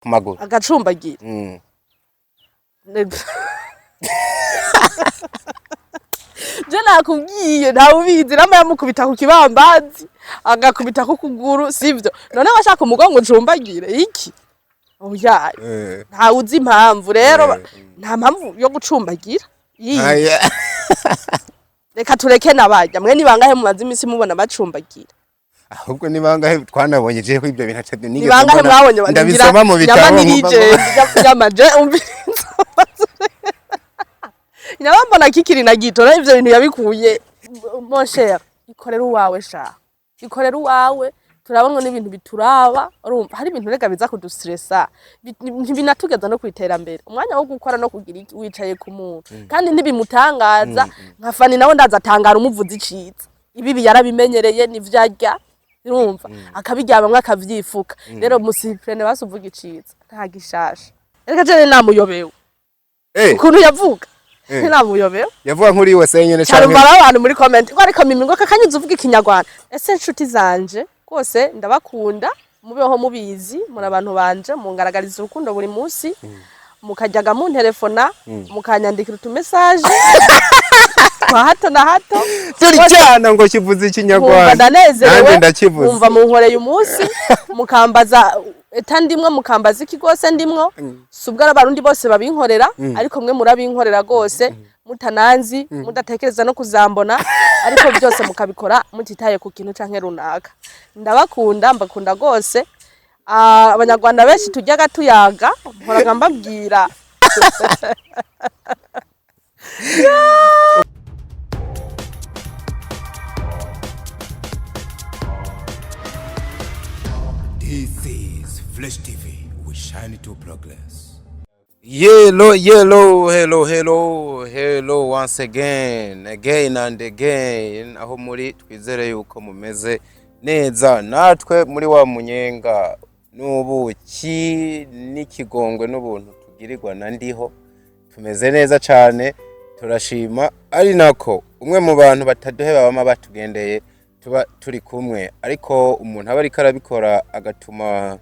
ku maguru agacumbagira je nakubwiye ntawe ubizi nama yamukubita ku kibambazi agakubita ku kuguru sivyo none washaka umugongo ucumbagire iki oya ntawe uzi impamvu rero nta mpamvu yo gucumbagira reka tureke nabajya mwe nibangahe mumaze imisi mubona bacumbagira ahubwo nibangahe twanabonye je ko ibyo bintu atebye nibangahe mwabonye ndabisoma mu bitabo nyamaje umviriza nyabambona kikiri na gitora ivyo bintu yabikuye mon cher ikorera uwawe sha ikorera uwawe turabonwa n'ibintu bituraba urumva hari ibintu rega biza kudustressa ntibinatugeza no kwiterambere umwanya wo gukora no kugira wicaye ku muntu kandi ntibimutangaza nka Fanny nawe ndazatangara umuvuzi iciza ibi yarabimenyereye nivyarya urumva akabiryaba mwe akavyifuka rero musiprene basuvuga iciza nta gishasha reka je namuyobewe ukuntu yavuga namuyobewe yavuga nkuri wese nyene cyane mbara abantu muri comment ko ariko mimi ngo kakanyuze uvuga ikinyarwanda ese nshuti zanje kose ndabakunda mubeho mubizi muri abantu banje mungaragariza urukundo buri munsi mukajyaga mu telefona mukanyandikira utumessage kwa hato na hato turi cyane ngo kivuze ikinyarwanda nanjye ndakivuze umva mu nkoreye umunsi mukambaza etandimwe mukambaza iki gose ndimwo subwa abarundi bose babinkorera ariko mwe murabinkorera gose mutananzi mudatekereza no kuzambona ariko byose mukabikora mutitaye ku kintu canke runaka ndabakunda mbakunda gose abanyarwanda benshi tujyaga tuyaga mporaga mbabwira This is Flash TV. We shine to progress. Hello once again and again. Aho muri twizere yuko mumeze neza natwe muri wa munyenga n'ubuki n'ikigongwe n'ubuntu tugirirwa na ndiho tumeze neza cyane turashima ari nako umwe mu bantu bataduheba bama batugendeye tuba turi kumwe ariko umuntu aba ari karabikora agatuma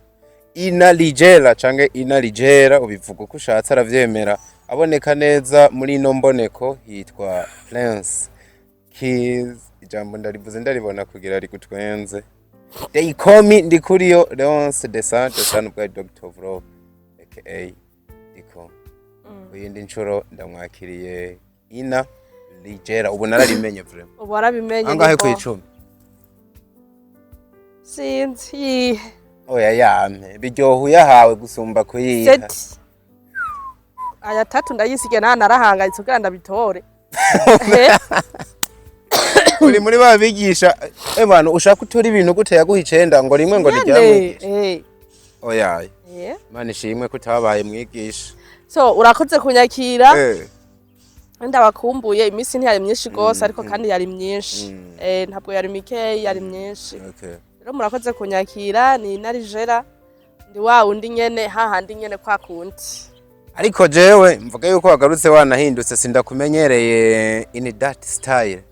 LIGERA canke LIGERA ubivuga ko ushatse aravyemera aboneka neza muri ino mboneko yitwa Prince Kids ijambo ndarivuze ndaribona kugira ari gutwenze they call me Ndikuriyo Leonce the son of God Doctor of Love aka Diko uyindi ncuro ndamwakiriye LIGERA ubu nararimenye vraiment ubu arabimenye angahe ku 10 sinzi oya yame biryohu yahawe gusumba kuyiha aya 3 ndayisige narahangayitse kugira ndabitore uri muri babigisha abantu ushaka utora ibintu gute yaguha 9 ngo rimwe ngo rijyamwe oya Imana ishimwe kutabaye mwigisha so urakoze kunyakira ndabakumbuye imisi ntiyari myinshi gose ariko kandi yari myinshi ntabwo yari mike yari myinshi rero murakoze kunyakira ni LIGERA ndi wa undi nyene hahandi nyene kwa kundi ariko jewe mvuga yuko wagarutse wanahindutse sindakumenyereye in that style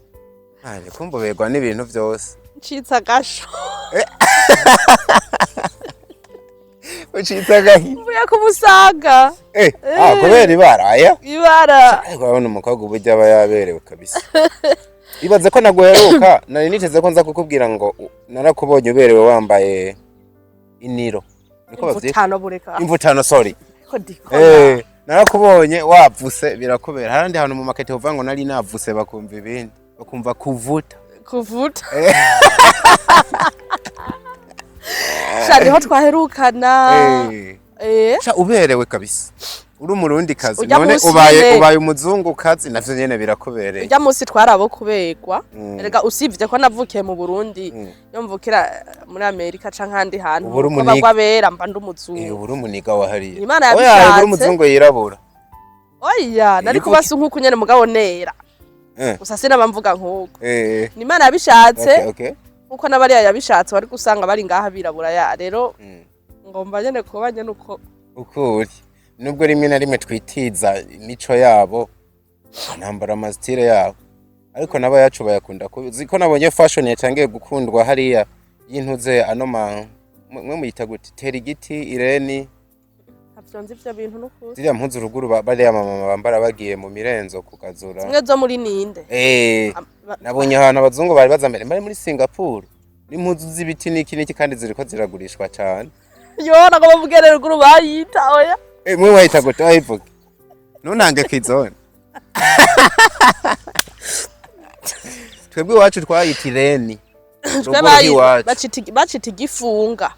kumboberwa n'ibintu byose ncitsa gasho ucitsa gahi mvuye kumusaga kubera ibara urabona umukobwa uburyo aba yaberewe kabisa ibaze ko naguheruka nari niteze ko nza kukubwira ngo narakubonye uberewe wambaye iniro niko bavyita imvutano sorry narakubonye wavuse birakubera harandi hantu mu market uvuga ngo nari navuse bakumva ibindi bakumva kuvuta shariho twaherukana uberewe kabisa uri umurundi kazi none ubaye umuzungu kazi navyo nyene birakubereye ujya munsi twarabo kuberwa erega usivye ko navukiye mu Burundi yo mvukira muri Amerika canke handi hantu bagwa bera mba ndumuzungu uri umuniga wa hariya Imana yabishatse uri umuzungu yirabura oya nari kubasa nkuko nyene mugabo nera gusa sinabamvuga nkuko ni Imana yabishatse nkuko nabariya yabishatse bari gusanga bari ngaha birabura ya rero ngomba nyene kuba nyene uko ukuri nubwo rimwe na rimwe twitiza imico yabo nambara amastile yabo ariko naba yacu bayakunda ko nabonye fashion yatangiye gukundwa hariya y'intuze ano mwe muyita gute terigiti ireni ntavyonzi ivyo bintu n'ukuri ziriya mpuzu ruguru bariya mama bambara bagiye mu mirenzo kugazura zimwe zo muri ninde nabonye ahantu abazungu bari bazambere bari muri Singapore n'impuzu z'ibiti n'iki kandi ziriko ziragurishwa cyane yo nako bavugere ruguru bayita oya mwe wahita gute wayivuga nunange kwizone twebwe iwacu twayita ireni bacita igifunga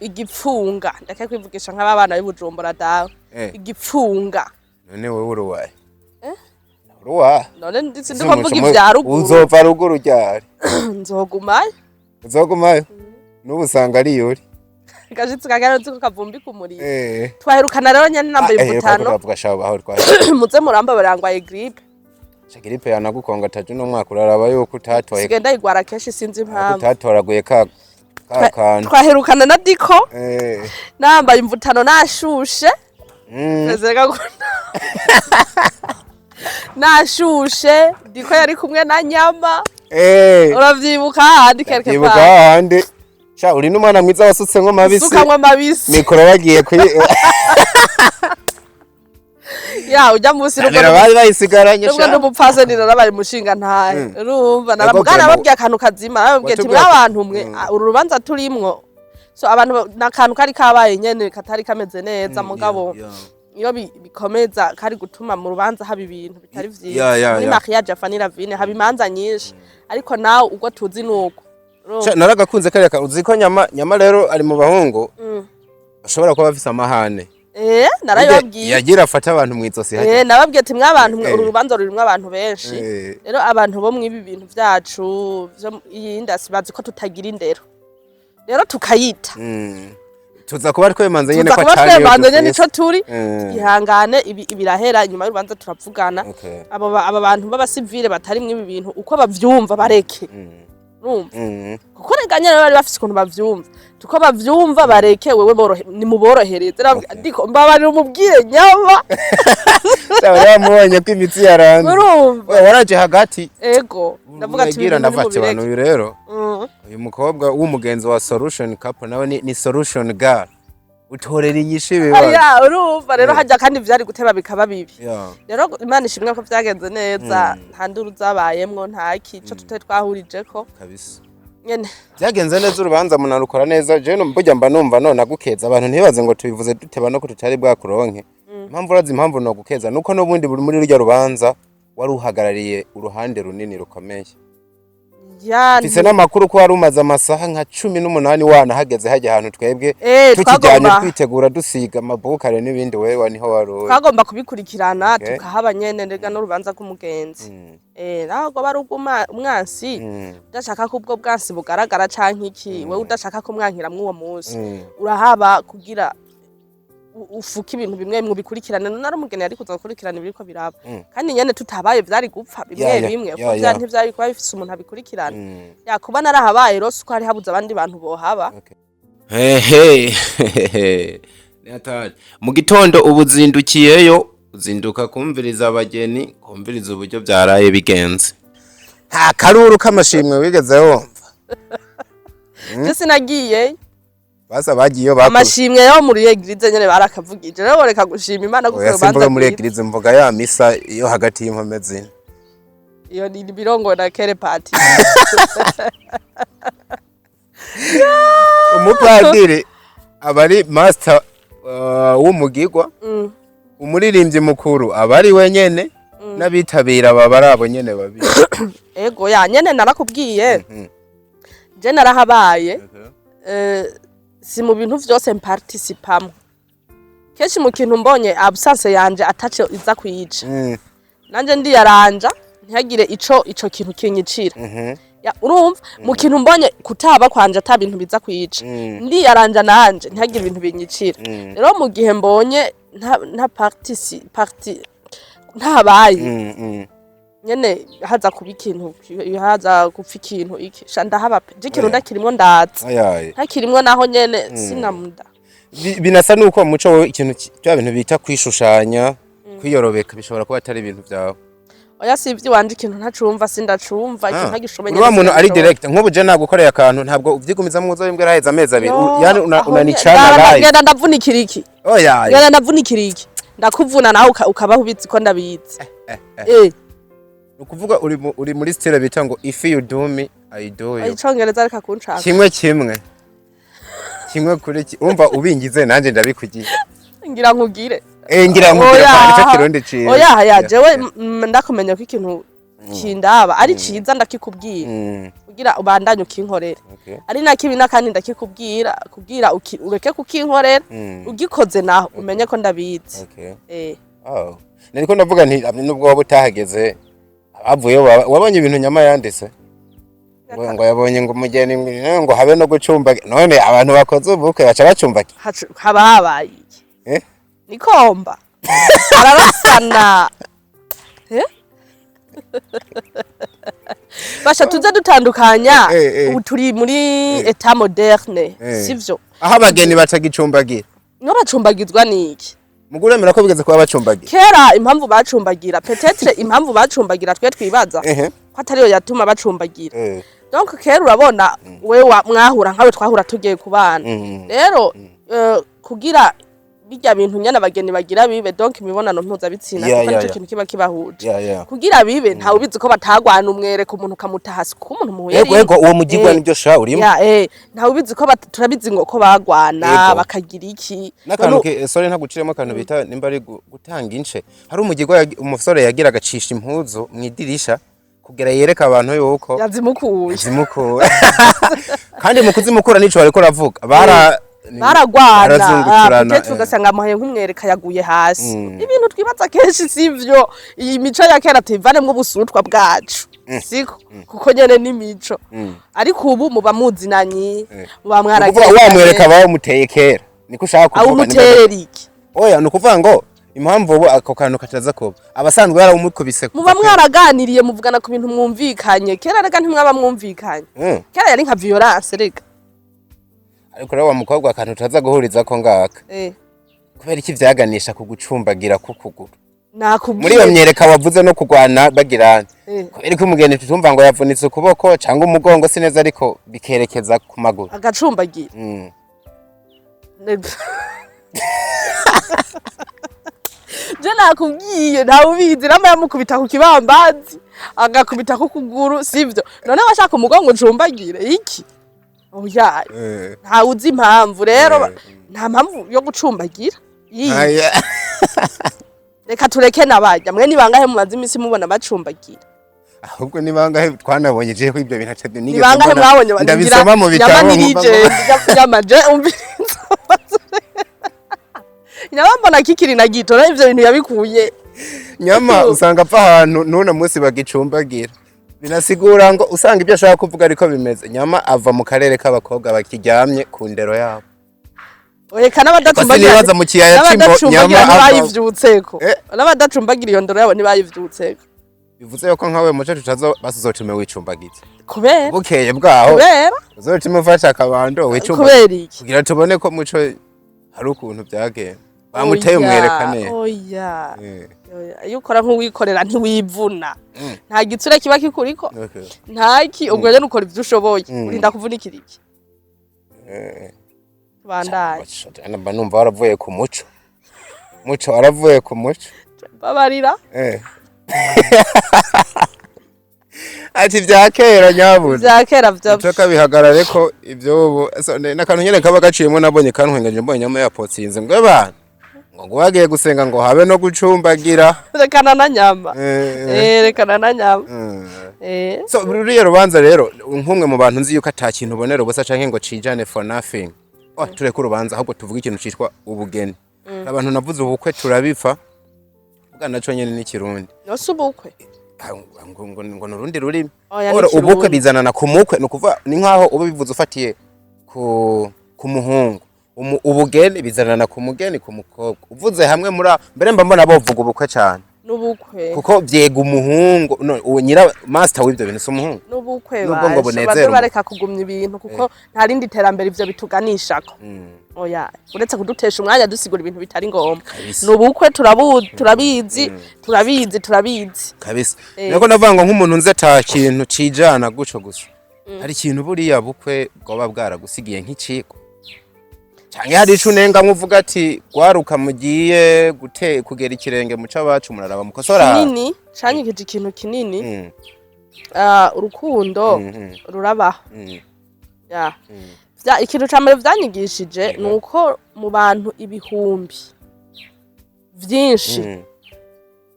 igipfunga ndake kwivugisha nk'aba bana b'Ibujumbura dawe igipfunga none wewe uruwaye uruwa none nditse ndiko mvuga ivya ruguru uzova ruguru ryari uzogumayo n'ubusanga ari yuri gashitsi kagara nziko kavumbi kumurira twaherukana rero nyane nambaye imvutano muze muramba barangwaye grippe grippe yanagukonga taju no mwaka uraraba yuko utatoye sigenda igwara kenshi sinzi impamvu utatoraguye kantu twaherukana na diko nambaye imvutano nashushe nezereka ko nashushe diko yari kumwe na nyama uravyibuka handi kereke pa sha uri n'umwana mwiza wasutse nko mabisi sukamwe mabisi mikoro bagiye kuri ya ujya musi rugo bari bayisigaranye sha n'umupfase nira nabari mushinga ntaye urumva narabugana babwiye akantu kazima babwiye ati mwabantu mwe uru rubanza turimwo so abantu nakantu kari kabaye nyene katari kameze neza mugabo iyo bikomeza kari gutuma mu rubanza haba ibintu bitari vyiza muri mariage ya FANNY Ravine haba imanza nyinshi ariko nawe ubwo tuzi nuko naragakunze kariya uziko nyama rero ari mu bahungu ashobora kuba bafise amahane narababwiye yagira afata abantu mwizosi nababwiye ati mwabantu uru rubanza rurimwe abantu benshi rero abantu bo mwibi bintu vyacu iyi industry bazi ko tutagira indero rero tukayita tuza kuba twemanze nyene ko atari nico turi ihangane ibirahera nyuma y'urubanza turavugana aba bantu b'abasivile batari mwibi bintu uko bavyumva bareke kuko reganya rero bari bafise ukuntu bavyumva tuko bavyumva bareke wewe ni muborohereze ndiko mbabarira umubwire nyama mubonye ko imitsi yaranze waraje hagati ego ndavuga ati ibintu ndafata abantu uyu rero uyu mukobwa w'umugenzi wa solution couple nawe ni solution girl utorera inyishu bibazo urumva rero hajya kandi vyari guteba bikaba bibi rero Imana ishimwe ko vyagenze neza nta nduru zabayemwo nta kico tute twahurijeko kabisa nyene vyagenze neza urubanza munarukora neza je no mbujya mba numva none agukeza abantu ntibaze ngo tubivuze duteba no ko tutari bwakuronke impamvu urazi impamvu no gukeza nuko n'ubundi buri muri rya rubanza wari uhagarariye uruhande runini rukomeye Fise n'amakuru ko warumaze amasaha nka 18 wana hageze hajya ahantu twebwe tukijyanye kwitegura dusiga amabukare n'ibindi wewe niho waruwe twagomba kubikurikirana tukahaba nyene ndega n'urubanza k'umugenzi naho bari umwansi udashaka ko ubwo bwansi bugaragara canke iki wewe udashaka ko mwankiramwe uwo munsi urahaba kugira ufuka ibintu bimwe bimwe bikurikirana naramugene ari kuza gukurikirana ibiriko biraba kandi nyene tutabaye vyari gupfa bimwe bimwe ko vya ntivyari kuba bifise umuntu abikurikirana yakuba narahabaye rose uko ari habuze abandi bantu bohaba mu gitondo ubuzindukiyeyo uzinduka kumviriza abageni kumviriza uburyo byaraye bigenze nta karuru k'amashimwe wigeze wumva je sinagiye basa bagiye amashimwe yo muri eglise nyene barakavugije rero boreka gushima Imana gusa ubanza muri eglise mvuga ya misa iyo hagati y'impome zine iyo ni birongo na kere party umupadiri abari master w'umugigwa umuririmbyi mukuru abari wenyene n'abitabira babarabo nyene babiri ego ya nyene narakubwiye je narahabaye si mu bintu vyose mparticipamo kenshi mu kintu mbonye absence yanje atace iza kwica nanje ndi yaranja ntihagire ico kintu kinyicira urumva mu kintu mbonye kutaba kwanje ata bintu biza kwica ndi yaranja nanje ntihagire ibintu binyicira rero mu gihe mbonye nta ntabaye nyene haza kuba ikintu haza gupfa ikintu iki ndahaba je ikintu ndakirimwo ndatsa ntakirimwo naho nyene sinamuda binasa nuko muco ikintu cya bintu bita kwishushanya kwiyorobeka bishobora kuba atari ibintu byawe oya sivyo wanje ikintu ntacumva sindacumva ikintu ntagishomenye wa muntu ari direct nk'ubu je nagukoreye akantu ntabwo uvyigumiza mu zo imbwa raheza amezi abiri yani unanicana live ngenda ndavunikira iki oya ngenda ndavunikira iki ndakuvuna nawe ukabaho ubizi ko ndabizi ukuvuga uri muri style bita ngo if you do me I do you icongereza areka kunshaka kimwe kuri umva ubingize nanje ndabikugiye ngira nkugire ngira nkugire kandi cyo kirundi ciye oya jewe ndakumenya ko ikintu kindaba ari ciza ndakikubwira kugira ubandanye ukinkorera ari nakibi nakandi ndakikubwira kugira ureke kukinkorera ugikoze naho umenye ko ndabizi niko ndavuga nti nubwo waba utahageze avuye wabonye ibintu Nyama yanditse ngo yabonye ngo umugeni ngo habe no gucumba none abantu bakoze ubukwe baca bacumba habaye nikomba ararasana basha tuze dutandukanya ubu turi muri etat moderne sivyo aho abageni batagicumbagira no bacumbagizwa niki muguremera ko bigeze kuba bacumbagira kera impamvu bacumbagira peut-être impamvu bacumbagira twe twibaza ko atariyo yatuma bacumbagira donc kera urabona we mwahura nkawe twahura tugiye kubana rero kugira bijya bintu nyana abageni bagira bibe donc imibonano mpuzabitsina kuko nicyo kintu kiba kibahuje kugira bibe ntawe ubizi ko batagwana umwere ku muntu kamutahasi ku muntu muhuye yego uwo mugigwa nibyo sha urimo ntawe ubizi ko turabizi ngo ko bagwana bakagira iki n'akantu sorry ntaguciremo akantu bita nimba ari gutanga ince hari umugigwa umusore yagira agacisha impuzu mu idirisha kugera yereka abantu yuko yazimukuye kandi mu kuzimukura nico bariko ravuga baragwana ndetse ugasanga amuhaye nk'umwereka yaguye hasi ibintu twibaza kenshi sivyo iyi mico ya kera tuvanemo ubusutwa bwacu siko kuko nyene n'imico ariko ubu muba muzinanyi muba mwaragiye wamwereka bawo muteye kera niko ushaka kuvuga umuteriki oya nukuvuga ngo impamvu ubu ako kantu kataza kuba abasanzwe yaramukubise muba mwaraganiriye muvugana ku bintu mwumvikanye kera rega ntimwaba mwumvikanye kera yari nka violence rega ariko rero wa mukobwa akantu utaza guhuriza ko ngaka kubera iki vyaganisha kugucumbagira kukuguru muri iyo myereka wavuze no kugwana bagirana kubera ko umugeni tutumva ngo yavunitse ukuboko cyangwa umugongo sineza ariko bikerekeza ku maguru agacumbagira je nakubwiye ntawe ubizi nama yamukubita ku kibambazi agakubita ku kuguru sivyo none washaka umugongo ucumbagire iki oya ntawe uzi impamvu rero nta mpamvu yo gucumbagira reka tureke nabajya mwe nibangahe mumaze imisi mubona bacumbagira ahubwo nibangahe twanabonye je ko ibyo bintu atebye nige nibangahe mwabonye ndabisoma mu bitabo yamaje umviriza nyabambona kikiri na gito na ivyo bintu yabikuye Nyama usanga apfa ahantu none munsi bagicumbagira binasigura ngo usanga ibyo ashaka kuvuga ariko bimeze Nyama ava mu karere k'abakobwa bakiryamye ku ndero yabo Reka n'abadacumbagira nibaza mu kiyaya c'imbo Nyama bayivyutseko n'abadacumbagira iyo ndero yabo nibayivyutseko bivuze yuko nkawe muce tutazo basuzotume wicumbagize kubera bukeye bwaho kubera uzotume ufasha akabando wicumbagize kugira tubone ko muco hari ukuntu byagenda bamuteye umwerekane oya iyo ukora nk'uwikorera ntiwivuna nta gitsure kiba kikuriko ntaki ubwo rero ukora ibyo ushoboye urinda kuvunikira iki bandaye namba numva waravuye ku muco waravuye ku muco babarira ati vyakera nyabuze vyakera vyo toka bihagarare ko ivyo ubu nakantu nyene kaba gaciyemo nabonye kantwengeje mbonye Nyama yapotsinze ngwe bana ngo wagiye gusenga ngo habe no gucumbagira rekana na Nyama rekana na Nyama so ruriye rubanza rero nkumwe mu bantu nzi yuko atakintu ubonera ubusa canke ngo cijane for nothing tureke urubanza ahubwo tuvuga ikintu citwa ubugeni abantu navuze ubukwe turabifa vuga naco nyene n'ikirundi yose ubukwe ngo nurundi rurimi ubukwe bizanana ku mukwe nukuva ni nkaho uba bivuze ufatiye ku muhungu ubugeni bizanana ku mugeni ku mukobwa uvuze hamwe muri mbere mba mbona bovuga ubukwe cyane n'ubukwe kuko vyega umuhungu nyira master w'ibyo bintu umuhungu n'ubukwe baje bareka kugumya ibintu kuko nta rindi terambere ivyo bituganishako oya uretse kudutesha umwanya dusigura ibintu bitari ngombwa Kabisa. nubukwe turabizi kabisa nako ndavuga ngo nk'umuntu nze ata kintu cijana guco gusa hari ikintu buriya bukwe bwoba bwaragusigiye nk'iciko canke hari ico unenga muvuga ati gwaruka mugiye kugera ikirenge mu cabacu muraraba mukosora kinini canyigije ikintu kinini urukundo rurabaho ikintu ca mbere vyanyigishije nuko mu bantu ibihumbi vyinshi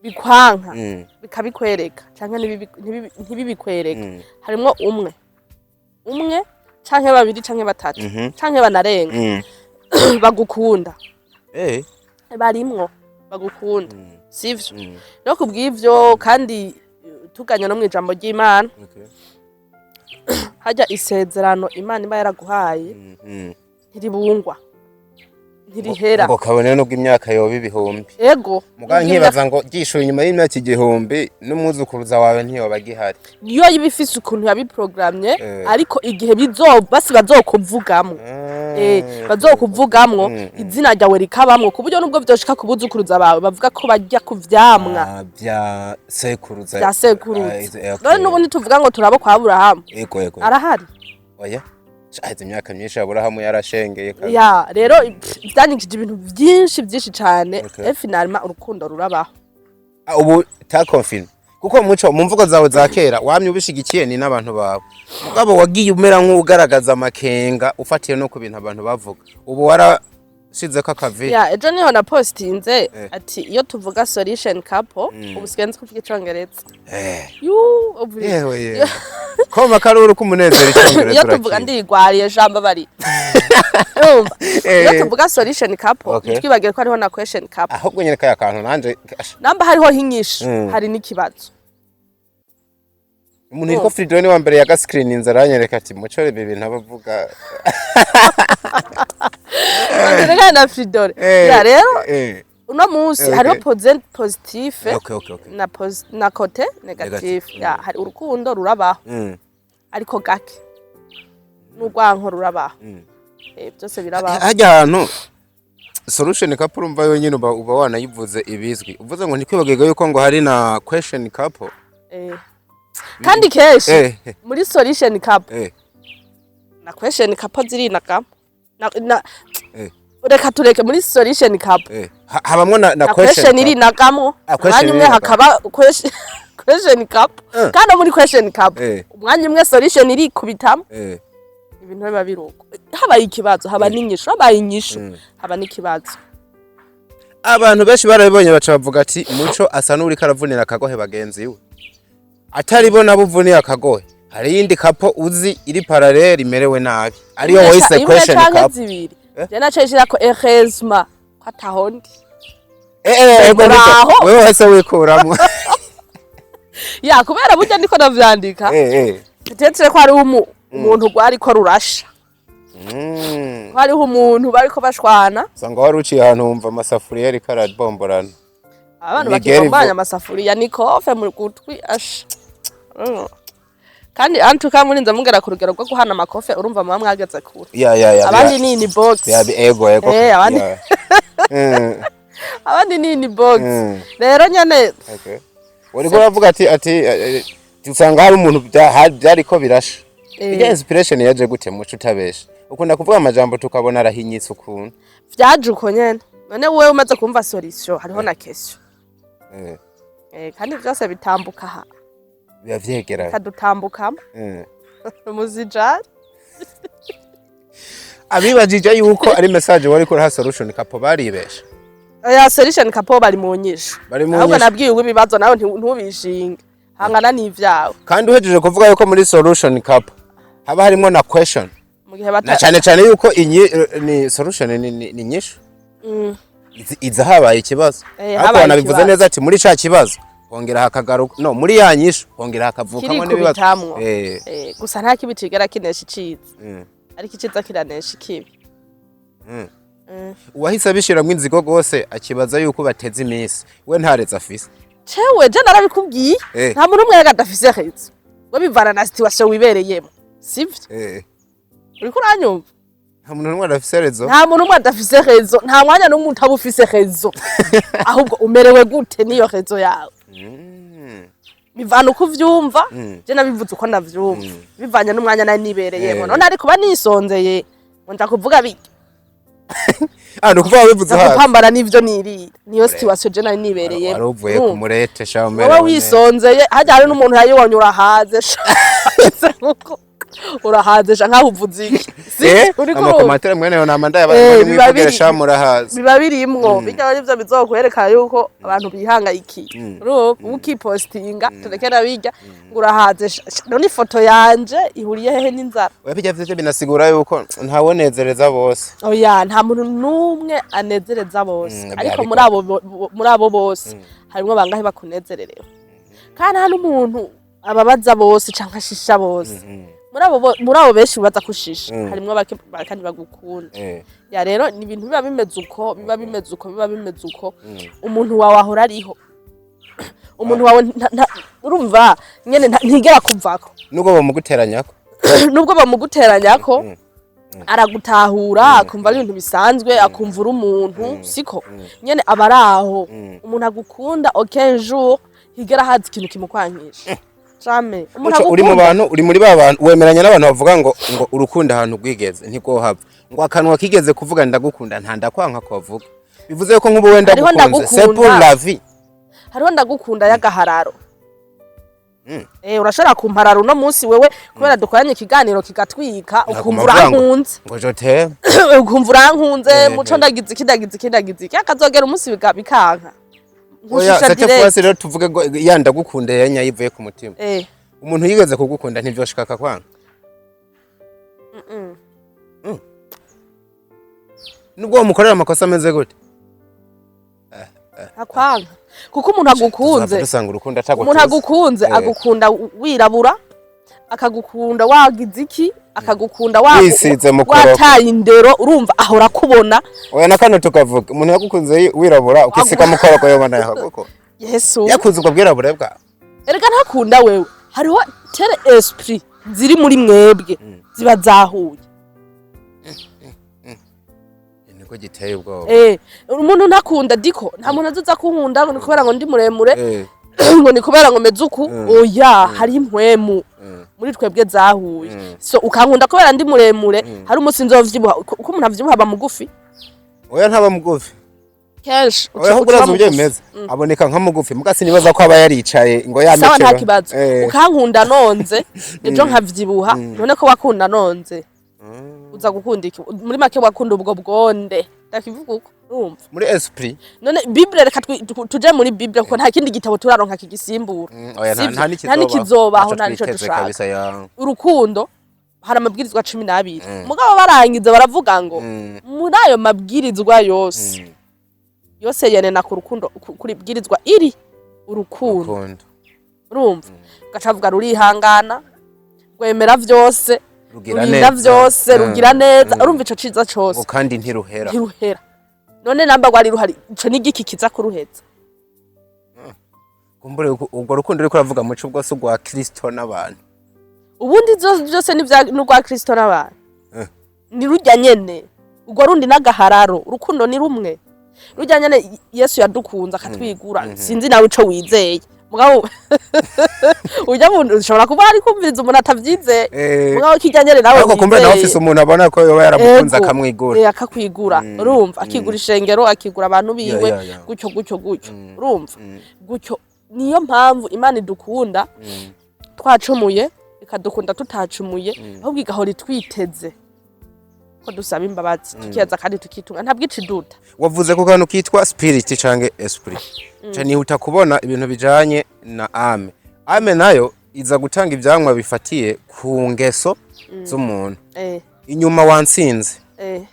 bikwanka bikabikwereka canke ntibibikwereka harimwo umwe canke babiri canke batatu canke banarenga bagukunda barimwo bagukunda sivyo no kubw'ivyo kandi tuganya no mwijambo ry'Imana hajya isezerano Imana iba yaraguhaye ntiribungwa ntirihera ngo kabone no bw'imyaka yoba ibihumbi ego muga nkibaza ngo gishuye inyuma y'imyaka igihumbi n'umuzukuruza wawe ntiyoba gihari niyo yibifise ukuntu yabiprogramye ariko igihe bazokuvugamo bazokuvugamwo izina ryawe rikabamwo ku buryo nubwo vyoshika kubuzukuruza bawe bavuga ko bajya kuvyamwa bya sekuruza none nubu ntituvuga ngo turabo kwa Aburahamu ego arahari oya aheze imyaka myinshi Aburahamu yarashengeye kandi rero vyanyigije ibintu vyinshi cane finalement urukundo rurabaho ubu ta confirm kuko muco mu mvugo zawe za kera wamye ubishigikiye ni n'abantu bawe mugabo wagiye umera nk'ugaragaza amakenga ufatiye no ku bintu abantu bavuga ubu warashize ko akavi ejo niho na postinze ati iyo tuvuga solution couple ubu sigenze kuvuga icongereza ko makaruru k'umunezero icongereza iyo tuvuga ndigwariye jambo bari iyo tuvuga solution couple twibagire ko hariho na question couple ahubwo nyene kaya kantu nanje namba hariho hinyisho hari n'ikibazo umuntu yitwa Fridon wa mbere ya gascreen inzara yanyereka ati mucore ibi bintu abavuga Reka na Fridon rero uno munsi hariho positive na kote negative hari urukundo rurabaho ariko gake n'urwanko rurabaho byose birabaho hajya ahantu solution couple umva yonyine uba wanayivuze ibizwi uvuze ngo ntikwibagirwa yuko ngo hari na question couple kandi keshi muri solution couple na question couple zirinaka reka tureke muri solution couple habamwo na question irinakamo umwanya umwe hakaba question couple kandi muri question couple umwanya umwe solution irikubitamo ibintu biba biruko habaye ikibazo haba n'inyisho habaye inyisho haba n'ikibazo abantu benshi barabibonye baca bavuga ati muco asa n'uri karavunira akagohe bagenzi we atari bo nabuvuniye akagohe hari yindi kapo uzi iri parallel imerewe nabi ariyo voice question couple jana ceshira ko heureusement kwatahondi wewe hese wikuramwe ya kubera burya ndiko navyandika tetetse ko ari umuntu gwari ko rurasha hariho umuntu bariko bashwana sanga wari uciye ahantu wumva amasafuriya ari karabomborana abantu bakibombanya amasafuriya nikofe mu gutwi asha kandi antuka muri nza mungera ku rugero rwo guhana amakofe urumva mama mwageze kure abandi ni in box ego abandi abandi ni in box rero nyane wari ko bavuga ati usanga hari umuntu byari ko birasha ijya inspiration yaje gute muco utabesha ukunda kuvuga amajambo tukabona arahinyitse ukuntu vyaje uko nyene none wewe umaze kumva solution hariho na question kandi byose bitambuka ha biba vyegera kadutambukamo muzijari abibajije yuko ari message wari kuri ha solution couple baribesha ya solution couple bari mu nyisho ahubwo nabwiye ibibazo nawe ntubishinge hangana n'ivyawe kandi uhejeje kuvuga yuko muri solution couple haba harimo na question na cyane yuko ni solution ni nyisho iza habaye ikibazo ariko wanabivuze neza ati muri ca kibazo hongera hakagaruka no muri ya nyisho hongera hakavukamo n'ibibazo gusa nta kibi kigera kinesha iciza ariko iciza kiranesha ikibi uwahise abishiramwo inzigo gose akibaza yuko bateze iminsi we ntareza afise cewe je narabikubwiye nta muntu umwe yagadafise heza ngo bivana na situation wibereyemo sivyo uriko uranyumva nta muntu n'umwe adafise rezo nta muntu umwe adafise rezo nta mwanya n'umwe utaba ufise rezo ahubwo umerewe gute niyo rezo yawe bivana uko uvyumva je nabivuze uko ndavyumva bivanye n'umwanya nari nibereyemo none ariko banisonzeye ngo nja kuvuga biki no kuvuga bivuze hasi kupambana n'ivyo nirira niyo situation je nari nibereyemo waruvuye ku murete sha umere wowe wisonzeye hajya hari n'umuntu yayibonye urahaze urahaze nkaho uvuze iki amakomatire mwene yo namanda y'abantu mwivugire sha murahaze biba birimwo bijya ari byo bizokwerekana yuko abantu bihangayikiye ukipostinga turekera bijya ngurahaze none ifoto yanje ihuriye hehe n'inzara bijya vyose binasigura yuko ntawonezereza bose oya nta muntu numwe anezereza bose ariko muri abo bose harimo bangahe bakunezererewe kandi hano umuntu ababaza bose canka shisha bose muri abo benshi baza kushisha harimo kandi bagukunda ya rero ni ibintu biba bimeze uko umuntu wawe ahora ariho umuntu wawe urumva nyene ntigera kuvako nubwo bamuguteranyako aragutahura akumva ari ibintu bisanzwe akumva uri umuntu siko nyene abaraho umuntu agukunda aucun jour higera hazi ikintu kimukwankisha Chame uri mu bantu uri muri ba bantu wemeranya n'abantu bavuga ngo urukunda ahantu gwigeze ntiko hava ngo akanwa kigeze kuvuga ndagukunda nta ndakwanka ko bavuga bivuze ko nk'ubu wenda gukunze c'est pour la vie hariho ndagukunda y'agahararo urashobora kumparara uno munsi wewe kubera dukoranye ikiganiro kigatwika ukumva urankunze ngo jote ukumva urankunze muco ndagize iki akazogera umunsi bikanka oya cette fois rero tuvuge ngo yanda gukunda yanya yivuye ku mutima umuntu yigeze kugukunda ntivyoshikaka kwanga nubwo mukorera amakosa ameze gute akwanga kuko umuntu agukunze umuntu agukunze agukunda wirabura akagukunda wagize iki akagukunda wataye indero urumva ahora kubona oya nakano tukavuga umuntu yagukunze wirabura ukisika mukoroko yobana yahagoko Yesu yakunze ubwo bwirabure bwa erega ntakunda wewe hariho tere esprit ziri muri mwebwe ziba zahuye niko giteye ubwo umuntu ntakunda diko nta muntu azoza kunkunda ngo kubera ngo ndi muremure ngo ni kubera ngo mezuku oya hari impwemu muri twebwe zahuye so ukankunda kubera ndi muremure hari umunsi nzovyibuha uko umuntu avyibuha aba mugufi oya ntaba mugufi kenshi uraza ubyemeza aboneka nka mugufi mugasi nibaza ko aba yaricaye ngo yamekera sawa nta kibazo ukankunda nonze ejo nkavyibuha none ko wakunda nonze uza gukunda iki muri make wakunda ubwo bwonde ndakivuga uko urumva muri esprit none bible reka tuje muri bible kuko nta kindi gitabo turaronka kigisimbura nta nikizobaho nta nico dushaka urukundo hari amabwirizwa 12 mugabo barangiza baravuga ngo muri ayo mabwirizwa yose yenena ku rukundo kuri bwirizwa iri urukundo urumva gacavuga rurihangana rwemera vyose rugira vyose rugira neza urumva ico ciza cose kandi ntiruhera none namba gwari ruhari ico nigiki kiza kuruheza kumbure ubwo rukundo riko ravuga muco bwose gwa Kristo n'abantu ubundi byose n'urwa Kristo n'abantu ni rujya nyene ubwo rundi n'agahararo urukundo ni rumwe rujya nyene Yesu yadukunze akatwigura sinzi nawe ico wizeye mugabo ujya muntu ushobora kuba ari kumviriza umuntu atavyize mugabo kijyanyere nawe ariko kumbe nawe ufise umuntu abona ko yoba yaramukunze akamwigura akakwigura urumva akigura ishengero akigura abantu biwe gutyo urumva gutyo niyo mpamvu Imana idukunda twacumuye ikadukunda tutacumuye ahubwo igahora itwiteze ko dusaba imbabazi tukiyaza kandi tukitunga ntabwici duta wavuze ko kantu kitwa spirit canke esprit cyane utakubona ibintu bijanye na ame nayo iza gutanga ivyamwa bifatiye ku ngeso z'umuntu inyuma wansinze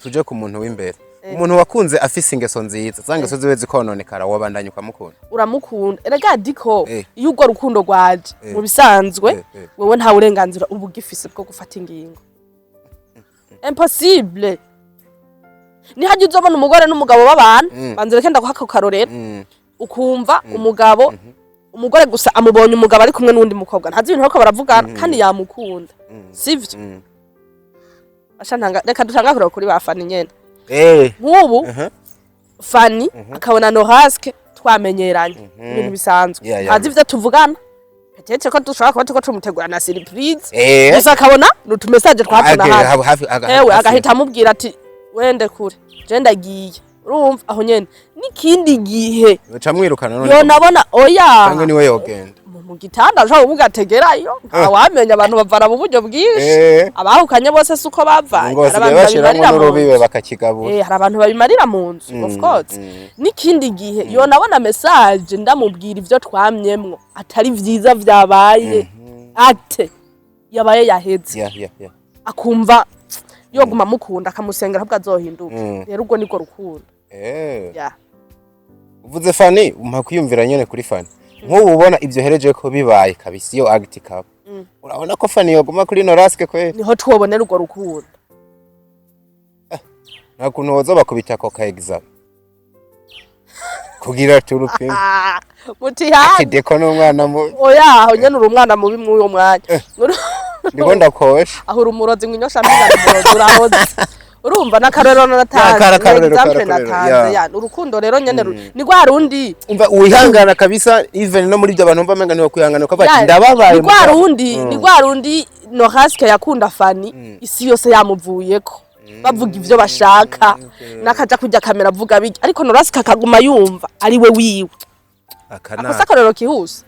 tuje ku muntu w'imbere umuntu wakunze afise ingeso nziza zangeso ziwe zikononekara wabandanya ukamukunda uramukunda erega diko iyo urwo rukundo rwaje mu bisanzwe wewe nta burenganzira ubu gifise bwo gufata ingingo impossible ni haje uzobona umugore n'umugabo babana banzire kenda guhaka karorero ukumva umugore gusa amubonye umugabo ari kumwe n'undi mukobwa ntazi ibintu bako baravugana kandi yamukunda sivyo ashantanga reka dutangakura kuri ba Fanny nyene nk'ubu Fanny akabona Noraske twamenyeranye ibintu bisanzwe azi ivyo tuvugana petete ko dushaka kuba tuko tumutegura na surprise gusa akabona nutu message twatona hafi agahita amubwira ati wende kure je ndagiye urumva aho nyene n'ikindi gihe camwirukana none yo nabona oya kandi niwe yogenda mu gitanda ushaka umugategerayo wamenya abantu bavana mu buryo bwinshi abahukanye bose suko bavanye arabantu babimarira mu rubibe bakakigabura hari abantu babimarira mu nzu of course n'ikindi gihe yo nabona message ndamubwira ivyo twamyemwo atari vyiza vyabaye ate yabaye yaheze akumva yoguma mukunda akamusengera ahubwo azohinduka rero ubwo niko rukundo uvuze Fanny umpa kwiyumvira nyene kuri Fanny nk'ubu ubona ibyo hereje ko bibaye kabisi yo agiti kabo urabona ko Fanny yoguma kuri Noraske kwe niho twobonera urwo rukundo nta kuntu woza bakubita ko ka exam kugira turupe muti ha deko n'umwana mu oya aho nyene uri umwana mubi mu uyo mwanya ndiko ndakosha aho urumurozi ngwinyosha mbigana umurozi urahoze urumva nakarero naratanze example natanze ya urukundo rero nyene ni rwa rundi umva wihangana kabisa even no muri byo abantu umva menga niho kwihangana ko bati ndababaye ni rwa rundi Noraske yakunda Fanny isi yose yamuvuyeko bavuga ivyo bashaka nakaja kujya kamera avuga biki ariko Noraske akaguma yumva ari we wiwe akosakorero kihuse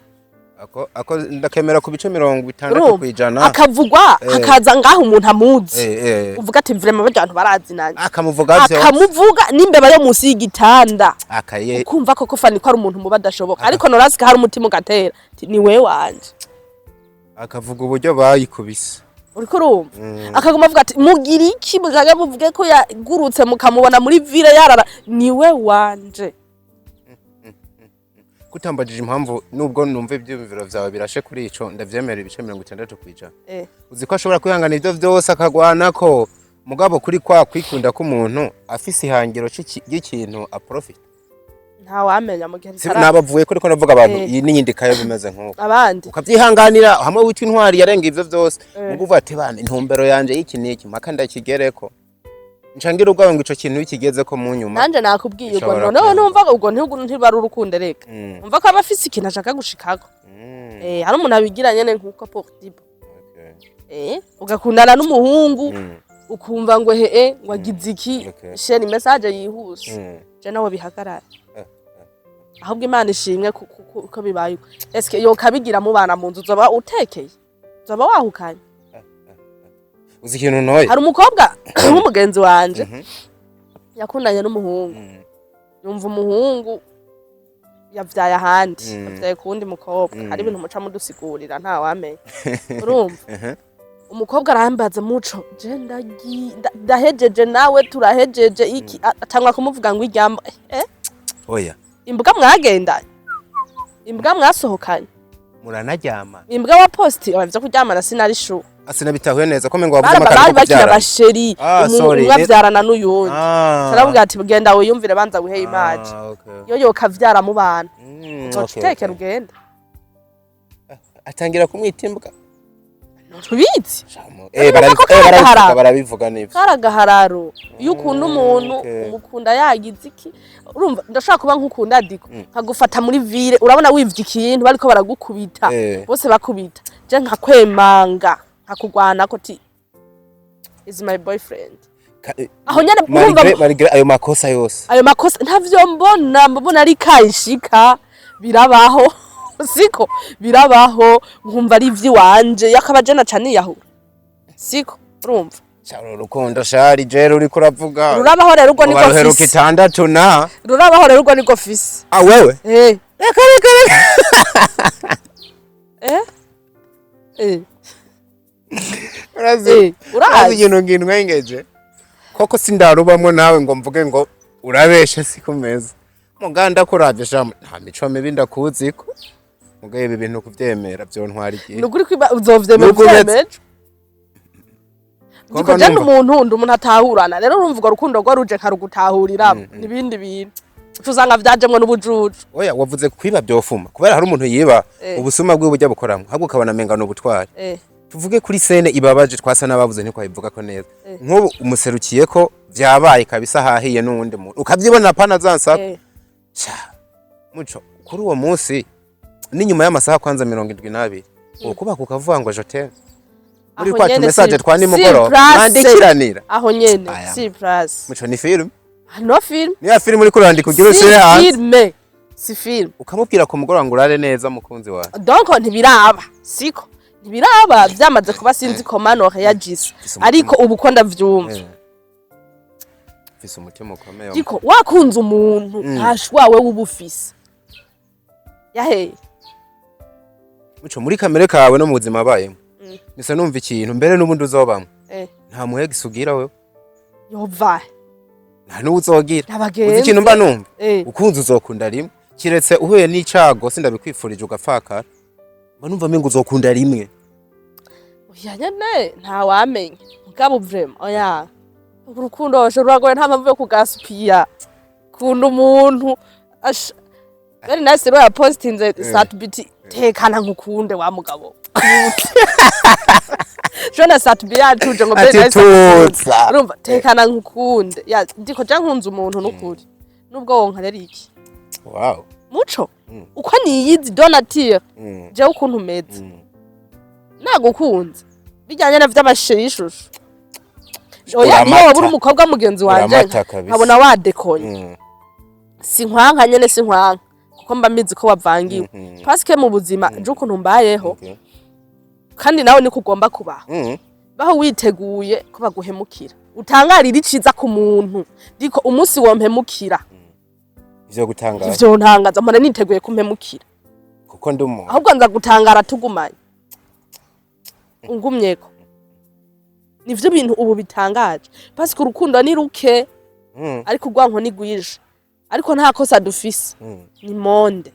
ako ndakemera ku bice 60 kwijana akavugwa akaza ngaho umuntu amuzi uvuga ati vraiment abantu barazinanye akamuvuga n'imbeba yo munsi y'igitanda akaye ukumva koko Fanny ko ari umuntu mu badashoboka ariko Noraske hari umutima ugatera ni wewe wanje akavuga uburyo bayikubise uriko urumva akaguma avuga ati mugira iki mugaga muvuge ko yagurutse mukamubona muri ville yarara ni we wanje kutambajije impamvu nubwo numva ibyumviro vyawe birashe kuri ico ndavyemera ibice 60 kwijana uzi ko ashobora kwihangana ivyo vyose akagwana ko mugabo kuri kwa kwikunda ko umuntu afise ihangiro cy'ikintu a profit nta wamenya mu gihe nabavuye ko riko navuga abantu iyi ninyindikayo bimeze nkuko abandi ukavyihanganira hamwe witwa intwari yarenga ivyo vyose muguva ati bana intumbero yanje y'iki niki maka ndakigereko nchangira ubwawe ngo ico kintu bikigeze ko mu nyuma nanje nakubwiye ubwo none numva ubwo ntibari urukundo reka umva ko abafise ikintu ashaka gushikako hari umuntu abigira nyene nkuko portible ugakundana n'umuhungu ukumva ngo ngo agize iki share message yihuse je nawe bihagarara ahubwo Imana ishimwe ko bibaye eske yo kabigira mu bana mu nzu zoba utekeye zoba wahukanye uzi ikintu ntoye hari umukobwa w'umugenzi wanje yakundanye n'umuhungu yumva umuhungu yavyaye ahandi yavyaye kundi mukobwa hari ibintu muca mudusigurira nta wamenye urumva umukobwa arambaza muco je ndahejeje nawe turahejeje iki atangwa kumuvuga ngo iryamba oya imbwa mwagendanye imbwa mwasohokanye muranaryama imbwa wa posti abavye kuryamana sinari shu asina bitahuye neza ko mengo wavuze amakara bakira basheri umwe avyarana n'uyundi taravuga ati bugenda wiyumvire banza wihe image yo kavyara mu bana utekera ugenda atangira kumwita imbwa tubizi barabivuga neza karagahararo iyo ukunda umuntu umukunda yagize iki urumva ndashaka kuba nkukunda diko nkagufata muri ville urabona wivye ikintu bariko baragukubita bose bakubita je nkakwemanga nkakugwana ko ti is my boyfriend aho nyane urumva ayo makosa ntavyo mbona ari kayishika birabaho siko birabaho nkumva ari ivyi wanje yakabaje na cani yahura siko urumva cyaro rukundo shari je ruri kuravuga rurabaho rero ubwo niko fisi ruheruka 6 na rurabaho rero ubwo niko fisi wewe reka urazi ikintu nginwengeje koko sindarubamwe nawe ngo mvuge ngo urabeshe sikumeza muganda kuravye shama nta mico mibi ndakuziko mugaye ibi bintu kuvyemera byo ntwari iki nuguri kwiba uzovyemera vyemeje Niko je umuntu atahurana rero urumva ugo rukundo rwo ruje karugutahurira nibindi bintu tuzanga vyajemwe n'ubujuju oya wavuze kwiba byofuma kubera hari umuntu yiba ubusuma bwe bujya bukoramwe ahubwo ukabona menga no butwari tuvuge kuri sene ibabaje twasa n'abavuze ntitwayivuga ko neza nk'ubu umuserukiye ko vyabaye kabisa hahiye n'uwundi muntu ukavyibona pana zansaka muco kuri uwo munsi n'inyuma y'amasaha kwanza 72 ukuba kukavuga ngo jote muri kwa tu message twa nimugoroba nandikiranira aho nyene si plus muco ni film no film ni ya film uri kurandika ugira usire hanze filme si film ukamubwira ko mugoroba ngo urare neza mukunzi wawe donc ntibiraba siko ntibiraba vyamaze kuba sinzi komano reagisse ariko ubu ko ndavyumva fise umutima ukomeye ariko wakunze umuntu ntashwawe w'ubufise yahe muco muri kamere kawe no mu buzima bayemo nise numva ikintu mbere n'ubundi uzobamwe nta muhegisi ugira wewe yova nta n'uzogira abagenzi ikintu mba numva ukunze uzokunda rimwe kiretse uhuye n'icago sindabikwifurije ugafakara mba numva mengo uzokunda rimwe oya nyene nta wamenye mugabo vraiment oya urukundo ruragoye nta mpamvu yo kugaspia kunda umuntu very nice rero postinze satbiti tekana nkukunde wa mugabo Jona satbi yatuje ngo very nice urumva tekana nkukunde ya ndiko je nkunze umuntu n'ukuri nubwo wonka rero iki wow muco uko niyizi donature je ukuntu meze nagukunze bijyanye na vy'amashishusho oya niyo wabura umukobwa mugenzi wanje nkabona wadekonye sinkwanka nyene sinkwanka kuko mba mizi ko wavangiwe paske mu buzima je ukuntu mbayeho kandi nawe niko ugomba kubaho baho witeguye ko baguhemukira utangarira iciza ku muntu diko umunsi wompemukira ivyo gutangaza ivyo ntangaza mpora niteguye kumpemukira kuko ndumu ahubwo nza gutangara tugumanye ungumyeko nivyo bintu ubu bitangaje paske urukundo ni ruke ariko urwanko ni gwije ariko nta kosa dufise ni monde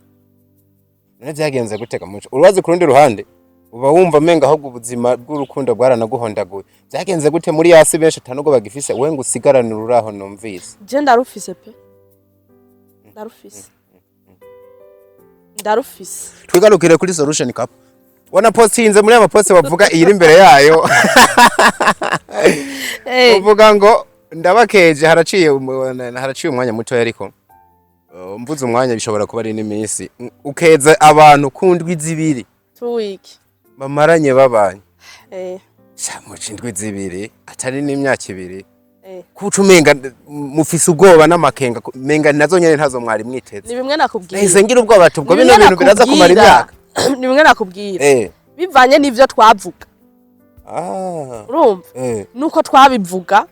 none vyagenze gutega muco urubazi kurundi ruhande uba wumva menga ahubwo ubuzima bw'urukundo bwaranaguhondaguye vyagenze gute muri yasi benshi atanugo bagifise we ngo usigarane ruraho numvise je ndarufise pe ndarufise twigarukire kuri solution cup wana postinze muri ama post bavuga iri imbere yayo uvuga ngo ndabakeje haraciye umwanya muto yariko mvuze umwanya bishobora kuba ari n'iminsi ukeza abantu kundwi zibiri 2 week bamaranye babanye mu cindwi zibiri atari n'imyaka ibiri kuca umenga mufise ubwoba n'amakenga menga nazo nyene ntazo mwari mwiteze ni bimwe nakubwira ese ngira ubwoba tubwo bino bintu biraza kumara imyaka ni bimwe nakubwira bivanye n'ivyo twavuga urumva nuko twabivuga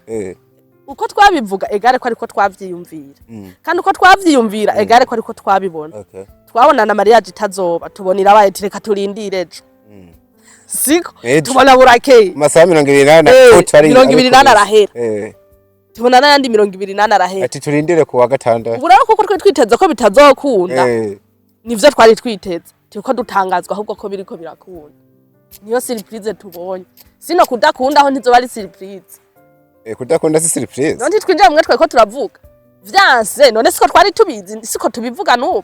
uko twabivuga egare ko ariko twavyiyumvira kandi uko twavyiyumvira egare ko ariko twabibona twabona na mariage itazoba tubonira abaye tireka turindire ejo siko tubona burakeye masaha 28 utari 28 arahera tubona n'andi 28 arahera ati turindire ku wa gatandatu ubura ko twe twiteze ko bitazokunda nivyo twari twiteze tuko dutangazwa ahubwo ko biriko birakunda niyo surprise tubonye sino kudakunda aho ntizo bari surprise kudakunda si surprise none twinjira mwe tweko turavuga vyanse none siko twari tubizi siko tubivuga n'ubu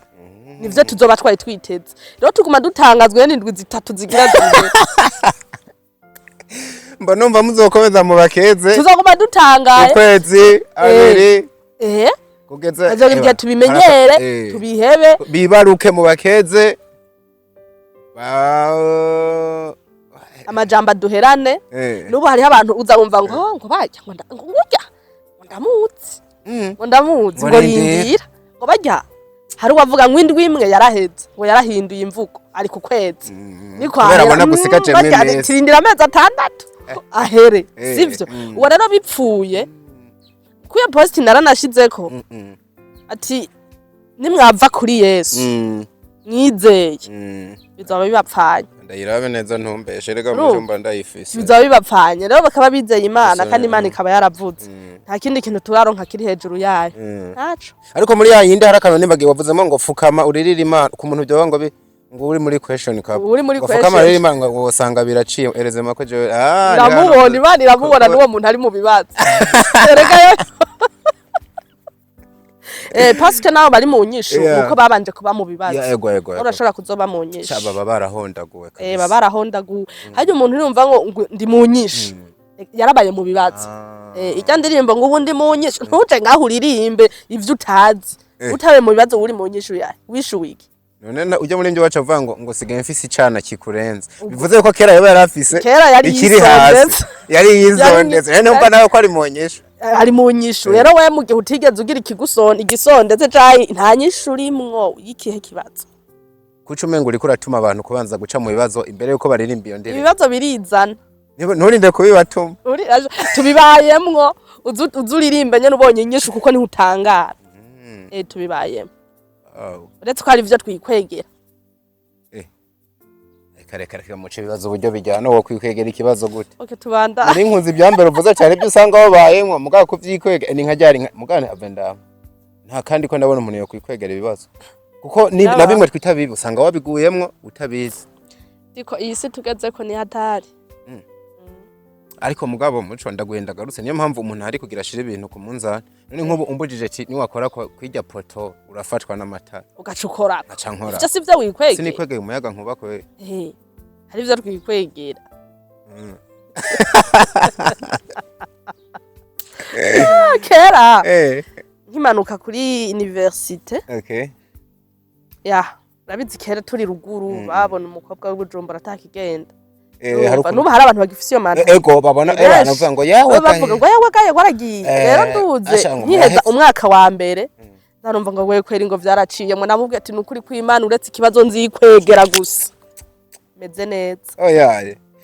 nivyo tuzoba twari twiteze rero tuguma dutangazwe n'indwi zitatu zigira zibiri mba numva muzokomeza mu bakeze tuzoguma dutangaye ukwezi abiri kugeza azogiye tubimenyere tubihebe bibaruke mu bakeze amajamba duherane nubu hari abantu uza wumva ngo bajya ngo ngurya ndamuzi ngo rindira ngo bajya hari uwavuga ngo indwi imwe yaraheze ngo yarahinduye imvugo ari ku kwezi niko abona gusigaje mwe tirindira amezi 6 ahere sivyo uwo rero bipfuye kuya post naranashizeko ati nimwava kuri Yesu mwizeye bizaba bibapfanye ndayirabe neza ntumbeshe rega mujumba ndayifise bizaba bibapfanye rero bakaba bizeye Imana kandi Imana ikaba yaravuze nta kindi kintu turaronka kiri hejuru yayo naco ariko muri ya yindi harakano nibagiye wavuzemo ngo fukama uririra Imana ku muntu byo ngo uri muri question cup fukama rero Imana ngo usanga biraciye erezema ko je ndamubona Imana iramubona n'uwo muntu ari mu bibazo rega parce que nabo bari mu nyishu Yeah. nuko babanje kuba mu bibazo Ego. urashobora kuzoba mu nyishu Baba barahondaguwe kabisa. baba barahondaguwe harya umuntu urumva ngo ndi mu nyishu yarabaye mu bibazo ijya ndirimbo ngo ubu ndi mu nyishu ntuje ngaho uririmbe ivyo utazi utabe mu bibazo uri mu nyishu yawe wishuwe iki none ujya muri njye wacu avuga ngo sigaye mfise icana kikurenza bivuze ko kera yaba yarafise kera yari ikiri hasi yari yizondetse rero numva nawe ko ari mu nyishu ari mu nyishu rero we mu gihe utigeze ugira igisondetse cayi nta nyishu urimwo y'ikihe kibazo kuco umengo uriko uratuma abantu kubanza guca mu bibazo imbere yuko baririmba iyo ndirimbo ibibazo birizana nturinde kubibatuma tubibayemwo uzuririmbe nyene ubonye inyishu kuko niho utangara tubibayemwo uretse ko hari ivyo twikwegera reka muce ibibazo uburyo bijyana wo kwikwegera ikibazo gute tubanda muri nkunzi ibyambere uvuze cyane ibyo usanga babayemwo mugabo kuvyikwega ni nkajyari mugane avenda nta kandi ko ndabona umuntu yo kwikwegera ibibazo kuko na bimwe twita bibi usanga wabiguyemwo utabizi diko iyi si tugeze ko ni hatari ariko mugabo muco ndagwenda garutse niyo mpamvu umuntu ari kugira ashira ibintu ku munzani none nk'ubu umbujije ati ni wakora kwirya poto urafatwa n'amatara ugacukora aca nkora ivyo sivyo wikwegera sinikwegeye umuyaga nkuba ko hari ivyo twikwegera kera nkimanuka kuri universite urabizi kera turi ruguru babona umukobwa w'Ubujumbura atakigenda nubu hari abantu bagifise iyo mana ego babona abantu bavuga ngo yawe bavuga ngo yawe gaye waragiye rero nduze nkiheza umwaka wa mbere narumva ngo wewe kwera ngo vyaraciyemwe namubwiye ati nukuri kw'Imana uretse ikibazo nzikwegera gusa meze neza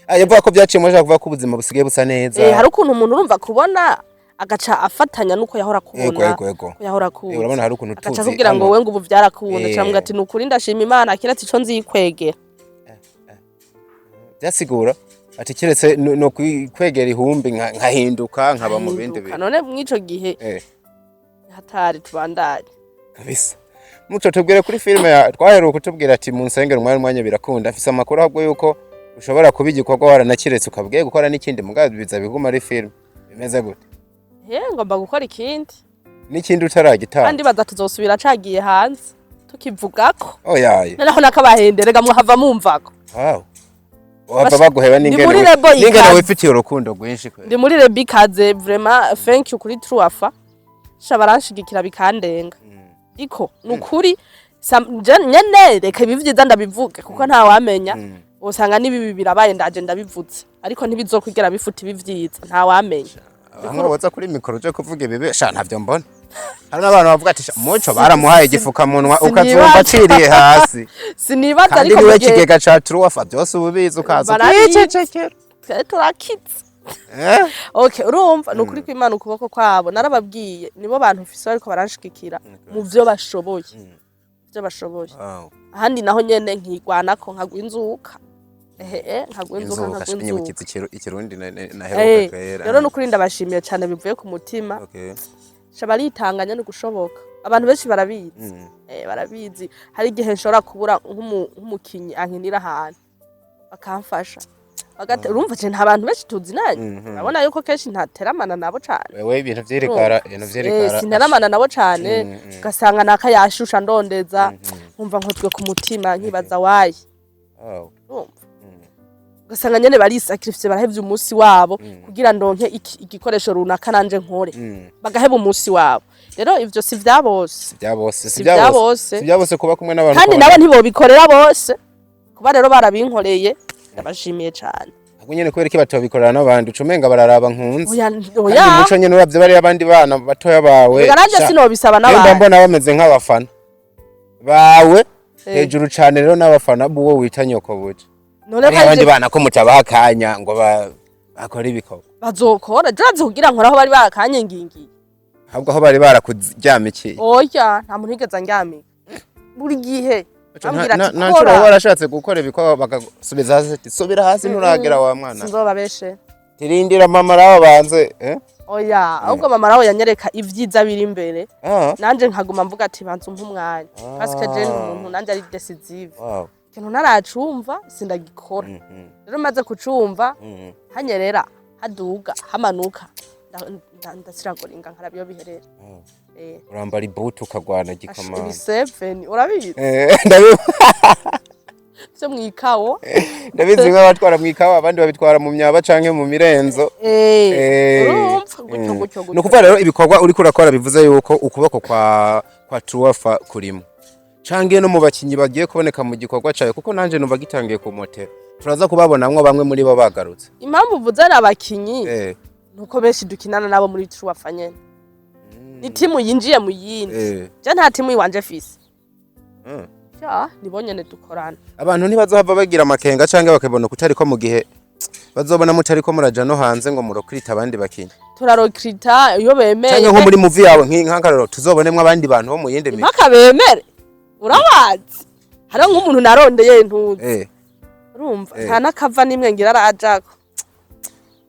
yavuga ko byaciye muri kuvuga ko ubuzima busigaye busa neza hari ukuntu umuntu urumva kubona agaca afatanya nuko yahora kubona yahora kubona urabona hari ukuntu tuzi agaca kugira ngo wewe ngo ubu vyarakunda cyangwa ati nukuri ndashima Imana kiretse ico nzikwegera byasigura ati kiretse no kwegera ihumbi nkahinduka nkaba mu bindi bintu none mwico gihe hatari tubandanye kabisa muco tubwire kuri filime ya twaheruka kutubwira ati mu nsengero mwanya birakunda afise amakuru ahubwo yuko ushobora kubigikorwa waranakiretse ukabwiye gukora n'ikindi mugabe biza biguma ari filime bimeze gute ngomba gukora ikindi n'ikindi utaragitanga kandi baza tuzosubira cagiye hanze tukivugako naho nakabahenderega muhava mumvako waba baguheba n'ingene wifitiye urukundo rwinshi kwe ndi muri Rebikaze vraiment thank you kuri Truafa shabaranshigikira bikandenga iko nukuri nyene reka ibivyiza ndabivuge kuko nta wamenya usanga nibibi birabaye ndaje ndabivutse ariko ntibizokwigera bifuta ibivyiza nta wamenya bamwe boza kuri mikoro je kuvuga ibibe sha ntavyo mbona hari n'abantu bavuga ati muco baramuhaye igifuka munwa ukazumva aciriye hasi sinibaza ariko kandi niwe kigega ca Truafa byose ububizi ukaza kwicecekera turakitse okay urumva nukuri kw'Imana ukuboko kwabo narababwiye nibo bantu ufise ariko baranshikikira mu vyo bashoboye ahandi naho nyene nkigwanako nkagwinzuka nkagwinzuka ikirundi naheruka kera rero nukuri ndabashimiye cyane bivuye ku mutima shabaritanganya no gushoboka abantu benshi barabizi barabizi hari igihe nshobora kubura nk'umukinyi ankinira ahantu bakamfasha urumva cyane abantu benshi tuzi nanye urabona yuko kenshi ntateramana nabo cyane wewe ibintu vyerekara sinteramana nabo cyane ugasanga nakayashusha ndondeza nkumva nkotwe ku mutima nkibaza wayi ugasanga nyene barisacrifice barahevye umunsi wabo kugira ndonke igikoresho runaka nanje nkore bagaheba umunsi wabo rero ivyo si vyabose kuba kumwe n'abantu kandi nabo ntibobikorera bose kuba rero barabinkoreye ndabashimiye cyane ahubwo nyene kubera iki batobikorera n'abandi ucumenga bararaba nkunzi kandi muco nyene uravye bari abandi bana batoya bawe garanje sinobisaba n'abandi mbona bameze nk'abafana bawe hejuru cyane rero n'abafana buwo wita nyoko buje none abandi bana ko mutabakanya ngo bakora ibikorwa bazokora jaze kugira ngo aho bari barakanye ngingi ahubwo aho bari barakuryamikiye nta muntu yigeze angyamika buri gihe nanshuro warashatse gukora ibikorwa bagasubiza hasi subira hasi nturagera wa mwana sinzobabeshe tirindira mama rawo banze ahubwo mama rawo yanyereka ivyiza biri imbere nanje nkaguma mvuga ati banze umwanya parce que je umuntu nanje ari decisive ikintu naracumva sindagikora rero maze kucumva hanyerera haduga hamanuka ndasiragoringa nkarabyo biherera urambara ibutu ukagwana gikamana ibi 7 urabizi byo mwikawo ndabizi nk'abatwara mwikawo abandi babitwara mu myaba canke mu mirenzo urumva gutyo no kuva rero ibikorwa uri kurakora bivuze yuko ukuboko kwa Truwafa kurimo cange no mu bakinyi bagiye kuboneka mu gikorwa cawe kuko nanje numva gitangiye ku motel turaza kubabonamwo bamwe muri bo bagarutse impamvu uvuze ari abakinyi nuko benshi dukinana nabo muri Truwafa nyene ni timu yinjiye mu yindi je nta timu iwanje fisi nibonyene dukorana abantu ntibazohava bagira amakenga canke bakabona kutariko mu gihe bazobona mutariko muraja no hanze ngo murokrita abandi bakinyi turarokrita iyo bemeye canke nko muri movie yawe nk'inkankararo tuzobonemwe abandi bantu bo mu yindi migi mpaka bemere urabazi hari nk'umuntu narondeye ntuzi urumva nta nakava nimwe ngira arajako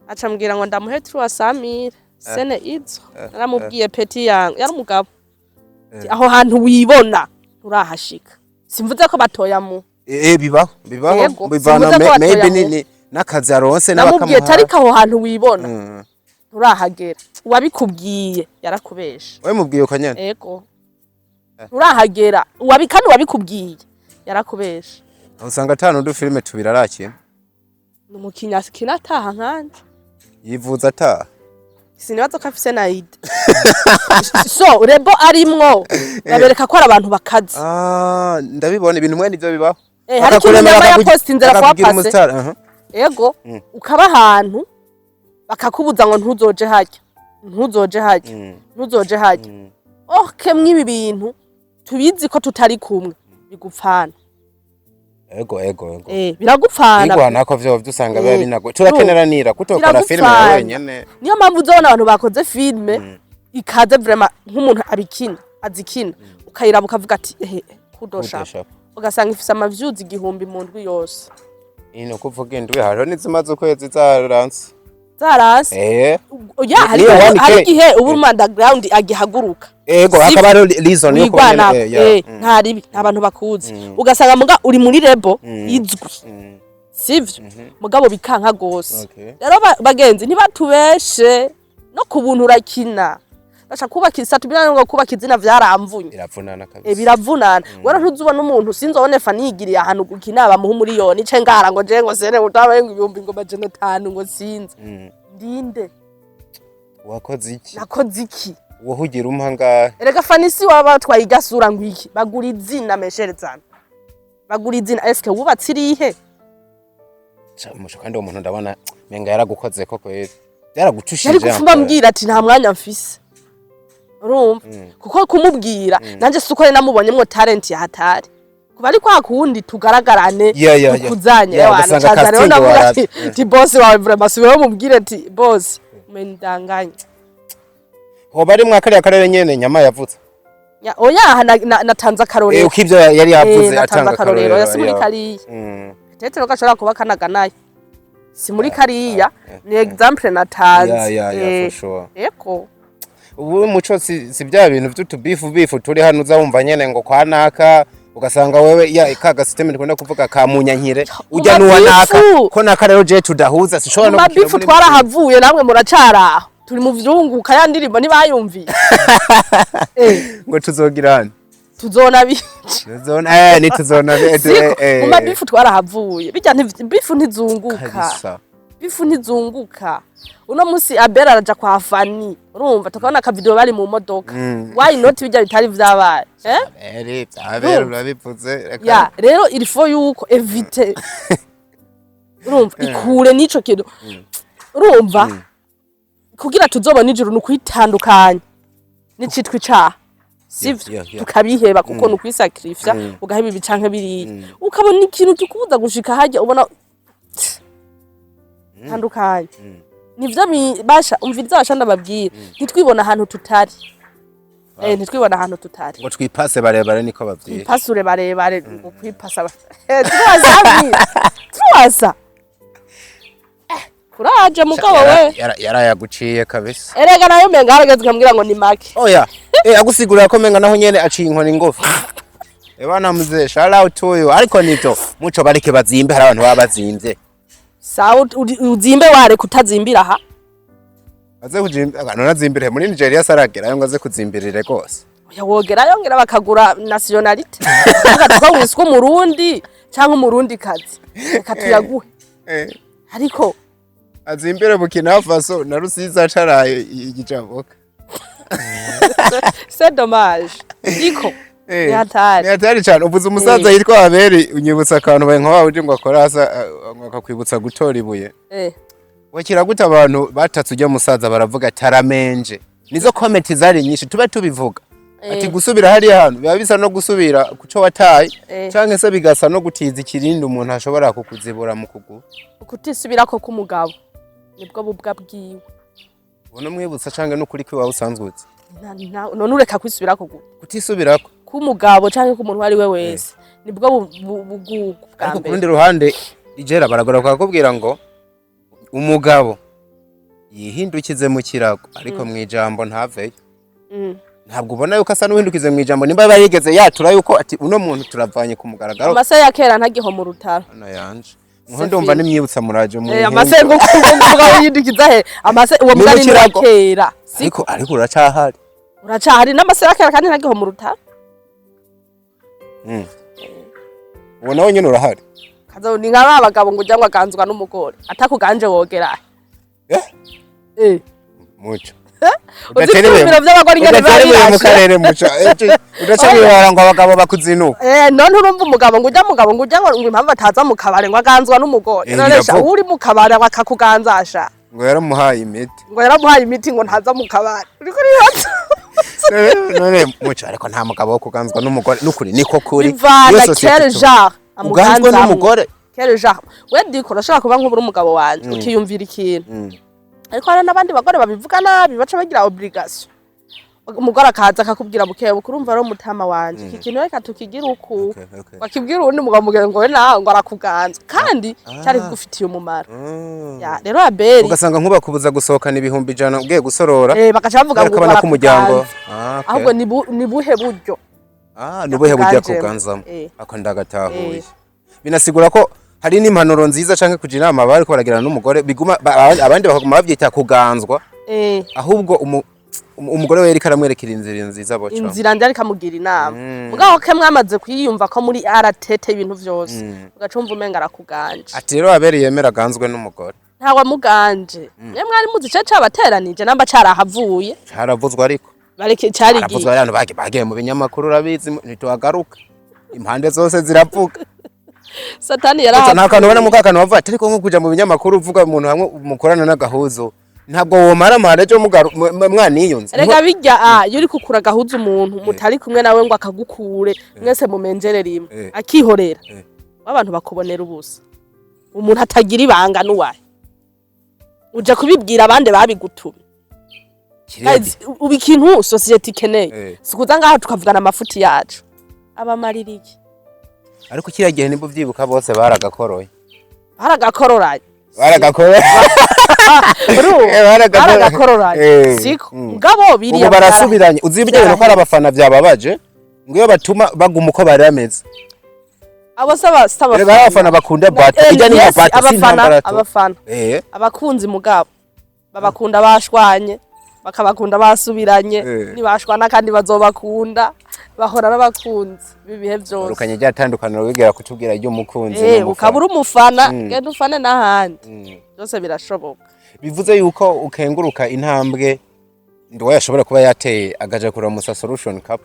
aca mbwira ngo ndamuhe Truwa Samira sene izo naramubwiye peti yangu yari umugabo aho hantu wibona urahashika simvuze ko batoya mu bibaho bivana maybe ni nakazi aronse n'abakamuha namubwiye ariko aho hantu wibona urahagera wabikubwiye yarakubesha we mubwiye ukanyana yego urahagera wabikandi wabikubwiye yarakubesha usanga atanu du filme tubirarakina numukinya skina taha nkanje yivuza ataha sinibazo ko afise naide so rebo arimwo babereka ko ari abantu bakazi ndabibona ibintu mwe nivyo bibaho hari ikintu nyama ya post inzira kwa pase ego ukaba ahantu bakakubuza ngo ntuzoje hajya mwibi bintu tubizi ko tutari kumwe bigupfana ego biragupfana igwa nako vyo dusanga biba binago turakeneranira kutokora filme yawe wenyene niyo mpamvu uzobona abantu bakoze filme ikaze vraiment nk'umuntu abikina azikina ukayiraba ukavuga ati kudosha ugasanga ifise amaviews igihumbi mu ndwi yose ino kuvuga indwi haro nizimaze ukwezi zaranse oya hari gihe ubu underground agihaguruka ego akaba ari reason yo kubona ntari abantu bakuzi ugasanga muga uri muri rebo izwi sivyo mugabo bikanka gose rero bagenzi ntibatubeshe no kubuntu urakina basha kubakisa tubirana ngo kubaka izina vyaramvunye biravunana kabisa biravunana wera ntuzubona umuntu sinzobone FANNY yigiriye ahantu gukina bamuha miliyoni ce ngara ngo je ngo sene utabaye ngo 500 ngo sinze ndinde wakoze iki nakoze iki wohugira umhanga erega FANNY si waba twayigasura ngo iki bagura izina mesherezana bagura izina eske wubatse irihe musho kandi umuntu ndabona menga yaragukoze koko yaragucushije yari gufumba mbwira ati nta mwanya mfise urumva kuko kumubwira nanje suko namubonyemwo talent ya hatari kuba ari kwa kundi tugaragarane kuzanye wana chaza rero ndavuga ati boss wawe vraiment siwe mubwire ati boss mendanganye ho bari mwakari akarere nyene Nyama yavutse oya natanza karorero ukivyo yari yavuze atanga karorero yasi muri kariya tetero gashora kuba kanaganaye si muri kariya ni example natanze for sure eko ubu muco si bya bintu by'utubifu turi hano uzawumva nyene ngo kwa naka ugasanga wewe kaga system ndikunda kuvuga kamunyankire ujya nuwa naka ko naka rero je tudahuza sishobora no mabifu twarahavuye namwe muracara turi mu vyunguka ya ndirimbo nibayumviye ngo tuzogirana tuzona bici ni tuzona mu mabifu twarahavuye bijya bifu ntizunguka bifu ntizunguka uno musi abera araja kwa FANNY urumva tukabona ka video bari mu modoka why not bijya bitari vyabaye abera urabivuze rero il faut yuko evite urumva ikure nico kintu urumva kugira tuzobona ijuru nukwitandukanya nicitwa icaha sivyo tukabiheba kuko nukwisakrifya ugaheba ibicanke biri ukabona ikintu kikubuza gushika hajya ubona tandukanye nivyo basha umviriza basha ndababwira ntitwibona ahantu tutari ntitwibona ahantu tutari ngo twipase barebare niko bavyiye twipasure barebare ngo kwipasa tuwaza kuraje mugabo we yarayaguciye kabisa erega nayo menga harageze kambwira ngo ni make oya agusigurira ko menga naho nyene aciye inkoni ngofu ebana muze shout out to you ariko nito muco bareke bazimbe hari abantu baba bazimvye sawa uzimbe ware kutazimbira aha aze kujimba none azimbire muri Nigeria saragerayo ngo aze kuzimbirire rwose wogerayo ngira bakagura nationality ugatwa wiswe umurundi cyangwa umurundi kazi reka tuyaguhe ariko azimbire Burkina Faso na Rusizi acaraye igicaboka c'est dommage ariko ni hatari cyane uvuze umusaza yitwa Aberi unyibutsa akantu baye nkaho uje ngo akora hasa akakwibutsa gutora ibuye wakira gute abantu batatse ujya musaza baravuga taramenje nizo comment zari nyinshi tube tubivuga ati gusubira hari hano biba bisa no gusubira kuco wataye canke se bigasa no gutiza ikirindi umuntu ashobora kukuzibura mu kugu kutisubira ko kumugabo nibwo bubwa bwiwe ubona mwibutsa canke no kuri kwiwa usanzwutse none ureka kwisubira ko kutisubirako kumugabo canke ku muntu ari we wese nibwo bugu bwa mbere ku rundi ruhande Ligera baragora kwakubwira ngo umugabo yihindukize mu kirago ariko mu ijambo ntaveyo ntabwo ubona yuko asa n'uhindukize mu ijambo nimba barigeze yatura yuko ati uno muntu turavanye ku mugaragaro amase ya kera ntagiho mu rutaro ana yanje muho ndumva nimyibutsa muraje mu amase ngo umugabo yihindukiza he amase uwo mugani ni kera ariko uracahari n'amase ya kera kandi ntagiho mu rutaro uwo nawe nyine urahari kazo ni nk'aba abagabo ngo ujya ngo aganzwa n'umugore atakuganje wogera muco uzikumira by'abagore ingene bari mu karere muco udacabira ngo abagabo bakuzinuka none urumva umugabo ngo ujya ngo impamvu ataza mu kabare ngo aganzwa n'umugore nonesha uri mu kabare bakakuganzasha ngo yaramuhaye imiti ngo ntaza mu kabare uriko ribaza none muco ariko nta mugabo wo kuganzwa n'umugore n'ukuri niko kuri iyo sosiyete uganzwa n'umugore kere genre we diko urashaka kuba nk'uburi umugabo wanje ukiyumvira ikintu ariko hari n'abandi bagore babivuga nabi baca bagira obligation umugore akaza akakubwira bukeya urumva ari umutama wanje iki kintu reka tukigira uku wakibwira undi mugabo mugenzi ngo nawe ngo arakuganza kandi cyari gufitiye umumaro ya rero Abeli ugasanga nkubakubuza gusohokana ibihumbi 100 ugiye gusorora bakaca bavuga ngo barakabana ku muryango ahubwo ni buhe buryo nubuhe buryo kuganzamo ako ndagatahuye binasigura ko hari n'impanuro nziza canke kuja inama bari ko baragirana n'umugore biguma abandi bakaguma bavyita kuganzwa ahubwo umugore we Reka aramwerekera inzira nziza boca inzira ndi ariko amugira inama mugabo ke mwamaze kwiyumva ko muri aratete ibintu vyose ugacumva umenga arakuganje ati rero Abeli yemera ganzwe n'umugore ntawa muganje mwe mwari muzi cyo cabateranije namba carahavuye caravuzwa ariko bareke cari caravuzwa abantu bagiye mu binyamakuru urabizi ntitwagaruka impande zose ziravuga Satani yarahavuye nta kantu bana mukakano bavuga ati ariko nko kuja mu binyamakuru uvuga umuntu hamwe mukorana n'agahuzo ntabwo womara amarejo mwaniyunze rega bijya yuri kukura gahuza umuntu mutari kumwe nawe ngo akagukure mwese mumenjere rimwe akihorera abantu bakubonera ubusa umuntu atagira ibanga nuwaye uje kubibwira abandi babigutumye ubi kintu society ikeneye sikuza ngaho tukavugana amafuti yacu abamaririye ariko kiriya gihe nimba uvyibuka bose baragakororanye siko mugabo biriya barasubiranye uzibye no ko ari abafana byababaje ngo iyo batuma baguma uko bari ameze abo saba abafana bakunda bati ijya ni bati abafana abakunzi mugabo babakunda bashwanye bakabakunda basubiranye nibashwana kandi bazobakunda bahora n'abakunzi bibihe byose urukanye ryatandukaniro wigera kutubwira ryo mukunzi ukabura umufana genda ufane n'ahandi byose birashoboka bivuze yuko ukenguruka intambwe ndiwe yashobora kuba yateye agaja kura musa solution cup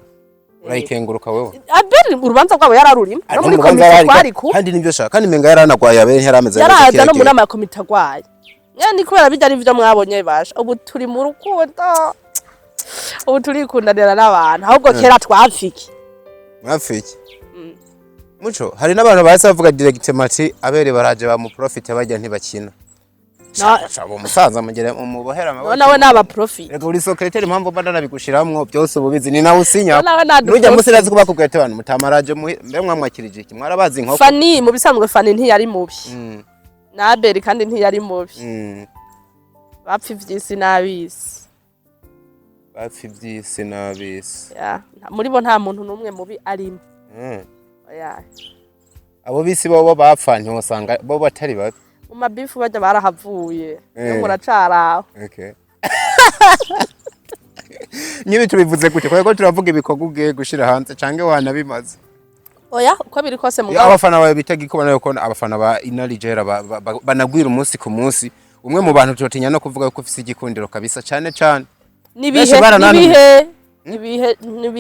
urayikenguruka wewe Abeli urubanza rwabo yararurimo no muri komite twari ku kandi nibyo shaka kandi menga yaranagwaye Abeli yarameze neza yaraza no muri amakomite agwaye ni kubera bijya ari byo mwabonye basha ubu turi mu rukundo ubu turikundanira n'abantu ahubwo kera twafiki muco hari n'abantu bahise bavuga direct mati Abeli baraje ba mu profit bajya ntibakina Shabo musaza mugere umubohera amaboko nawe naba profit rega uri secretary impamvu mba nabigushiramwo byose ububizi ni nawe usinya nujya musirazi kuba kugwete abantu mutamaraje mbe mwamwakirije iki mwarabazi nkoko Fanny mu bisanzwe Fanny ntiyari mubi na Abeli kandi ntiyari mubi bapfa ivyisi n'abisi muri bo nta muntu numwe mubi arimo abo bisi bo bapfa ntiwosanga bo batari babi mu mabifu bajya barahavuye no muracaraho Nyibi tubivuze gute ko turavuga ibikorwa ugiye gushira hanze canke wanabimaze. Oya uko biri kose mugabo. Abafana bawe bitega ikubona yuko abafana ba Ligera banagwira umunsi ku munsi. Umwe mu bantu tutotinya no kuvuga ko ufise igikundiro kabisa cyane. Nibihe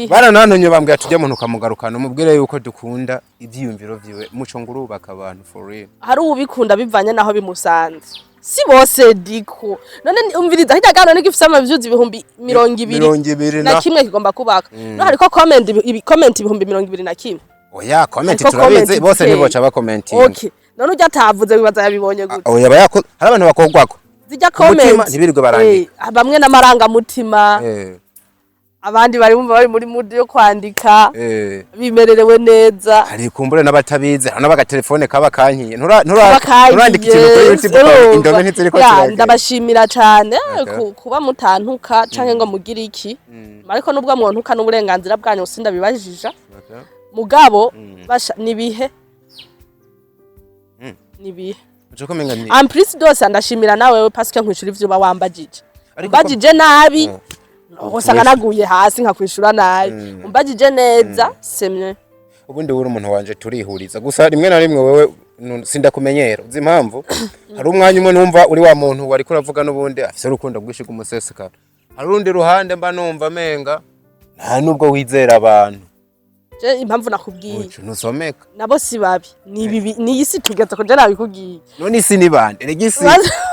barananonye bambwira tujye muntu kamugarukana umubwire yuko dukunda ivyiyumviro vyiwe muco ngurubaka abantu for real. Hari ubikunda bivanye naho bimusanze. Si bose diko. None umviriza hitagano n'igifise amavyuzi ibihumbi 200 na kimwe kigomba kubaka. No hariko comment ibihumbi 221. Oya comment turabizi bose ntiboca ba commenting. Okay. None ujya atavuze bibaza yabibonye gute. Oya bayako hari abantu bakogwako. Zijya comment ntibirirwe barangi. Bamwe n'amaranga mutima. Abandi bari muri mood yo kwandika bimererewe neza. Hari kumbure n'abatabize hano bagatelefone kaba kankiye nturandika ikintu kuri YouTube indome ntiziriko kiragenda. Ndabashimira cyane kuba mutantuka canke ngo mugira iki ariko nubwo mwantuka n'uburenganzira bwanyu sinda bibajija mugabo basha nibihe uco komenga ni amprise dose ndashimira nawe parce que nkwishura ivyo bawambajije mbajije nabi usanga naguye hasi nkakwishura nabi umbajije neza semye ubundi uri umuntu wanje turihuriza gusa rimwe na rimwe wewe sindakumenyera uzi impamvu hari umwanya umwe numva uri wa muntu wari kuravuga n'ubundi afise urukundo rwishiga umusesekara hari urundi ruhande mba numva menga nta nubwo wizera abantu je impamvu nakubwiye nusomeka nabo si babi ni bibi ni isi tugeze ko je nabikubwiye none isi ni bande regisi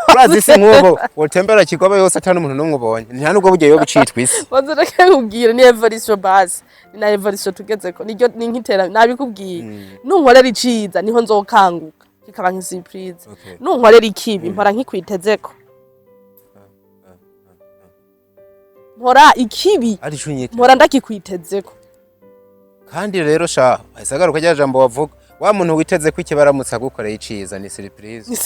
urazi isi nkubo wotembera kigobe yose atanu umuntu numwe ubonye nta nubwo bugiye yo gucitwa isi bazireke kubwira ni evolution base ni na evolution tugeze ko niryo ni nkitera nabikubwiye nunkorera iciza niho nzokanguka kikaba nki surprise nunkorera ikibi mpora nkikwitezeko mpora ikibi mpora ndakikwitezeko kandi rero sha isagaruka rya jambo wavuga wa muntu witeze ko ikibaramutsa gukoreye iciza ni surprise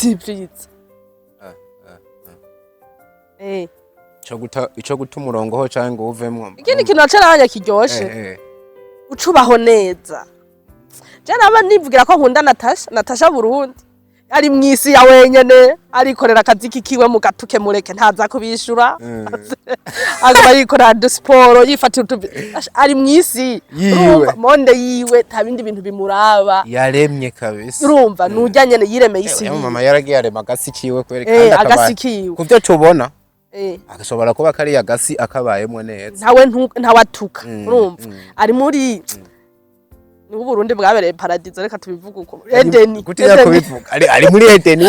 ico guta umurongo ho canke uvemwo ikindi kintu acarabanya kiryoshe ucubaho neza je naba nivugira ko nkunda Natasha Burundi ari mwisi ya wenyene arikorera akazi kikiwe mu gatuke mureke ntaza kubishura agaba yikorera de sport yifatira ari mwisi urumva monde yiwe tabindi bintu bimuraba yaremye kabisa urumva nujyanye yiremeye isi mama yaragiye arema agasi kiwe kwerekana agasi kiwe kuvyo tubona agashobora kuba kari agasi akabayemwe neza ntawatuka urumva ari muri Nubu Burundi bwabereye paradizo reka tubivuga uko Edeni gutinya kubivuga ari muri Edeni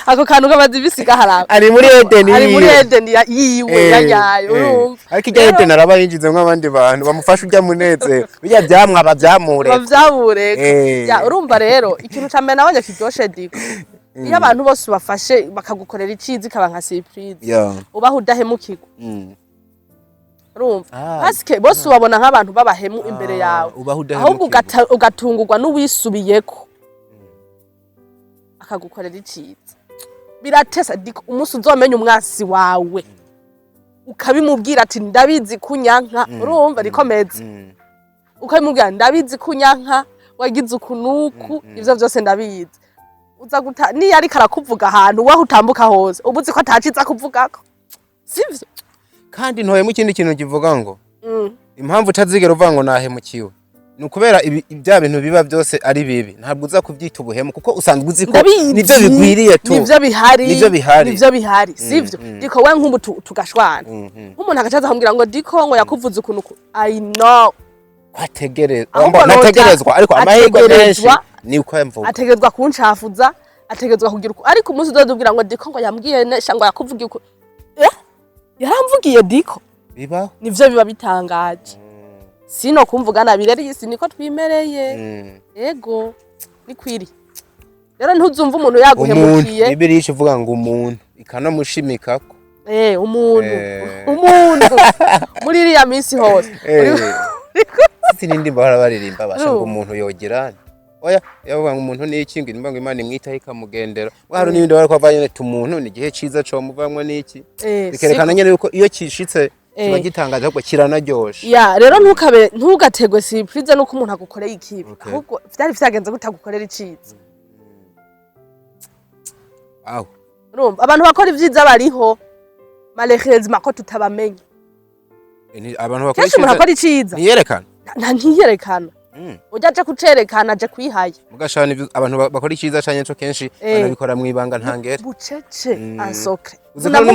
ako kantu kabazi bisiga haraba ari muri Edeni yiwe yanyaye urumva ariko ijya Edeni araba yinjize nk'abandi bantu bamufasha ujya muneze bijya byamwa bavyamure ya urumva rero ikintu camena abanye kiryoshe diko iyo abantu bose bafashe bakagukorera icizi kaba nka surprise ubaho udahemukirwa urumva paske bose ubabona nk'abantu babahemu imbere yawe ahubwo ugatungurwa n'uwisubiyeko akagukorera iciza biratesa diko umunsi uzomenya umwasi wawe ukabimubwira ati ndabizi kunyanka urumva rikomeze ukabimubwira ndabizi kunyanka wagize ukunuku ivyo byose ndabizi uza guta ni yari karakuvuga ahantu waho utambuka hose ubuzi ko ataciza kuvugako sivyo kandi ntoyemo ikindi kintu kivuga ngo impamvu utazigera uvuga ngo nahemukiwe nukubera ibya bintu biba byose ari bibi ntabwo uza kubyita ubuhemu kuko usanga uzi ko nivyo bigwiriye tu nivyo bihari sivyo diko we nk'ubu tugashwana nk'umuntu agacaza kumbwira ngo diko ngo yakuvuze ukuntu I know nategerezwa ariko amahirwe menshi ni uko yamvuga ategerezwa kuncafuza ategerezwa kugira uko ariko umunsi uzodubwira ngo diko ngo yambwiye nesha ngo yakuvugiye uko yaramvugiye diko biba nivyo biba bitangaje sino kumvuga nabi rero isi niko twimereye yego nikwiri rero ntuzumva umuntu yaguhemukiye Bibiliya ivuga ngo umuntu ikanamushimikako umuntu muri iriya minsi hose sinindi mbahora baririmba basha ngo umuntu yogerane oya yavuga ngo umuntu ni iki ngo ngo Imana imwitaho ikamugendera waharo n'ibindi bari kwavanye umuntu ni gihe ciza cyo muvamwe n'iki bikerekana nyene yuko iyo kishitse kiba gitangaje ahubwo kiranaryoshe ya rero ntugategwe surprise nuko umuntu agukoreye ikibi ahubwo vyari vyagenze gutagukorera iciza aho urumva abantu bakora ivyiza bariho malheureusement ko tutabamenya abantu bakora kenshi umuntu akora iciza niyerekana ntiyerekana ujya aje kucerekana aje kwihaye mugashana abantu bakora iciza cyane cyo kenshi banabikora mu ibanga ntangere bucece ansoke uzikana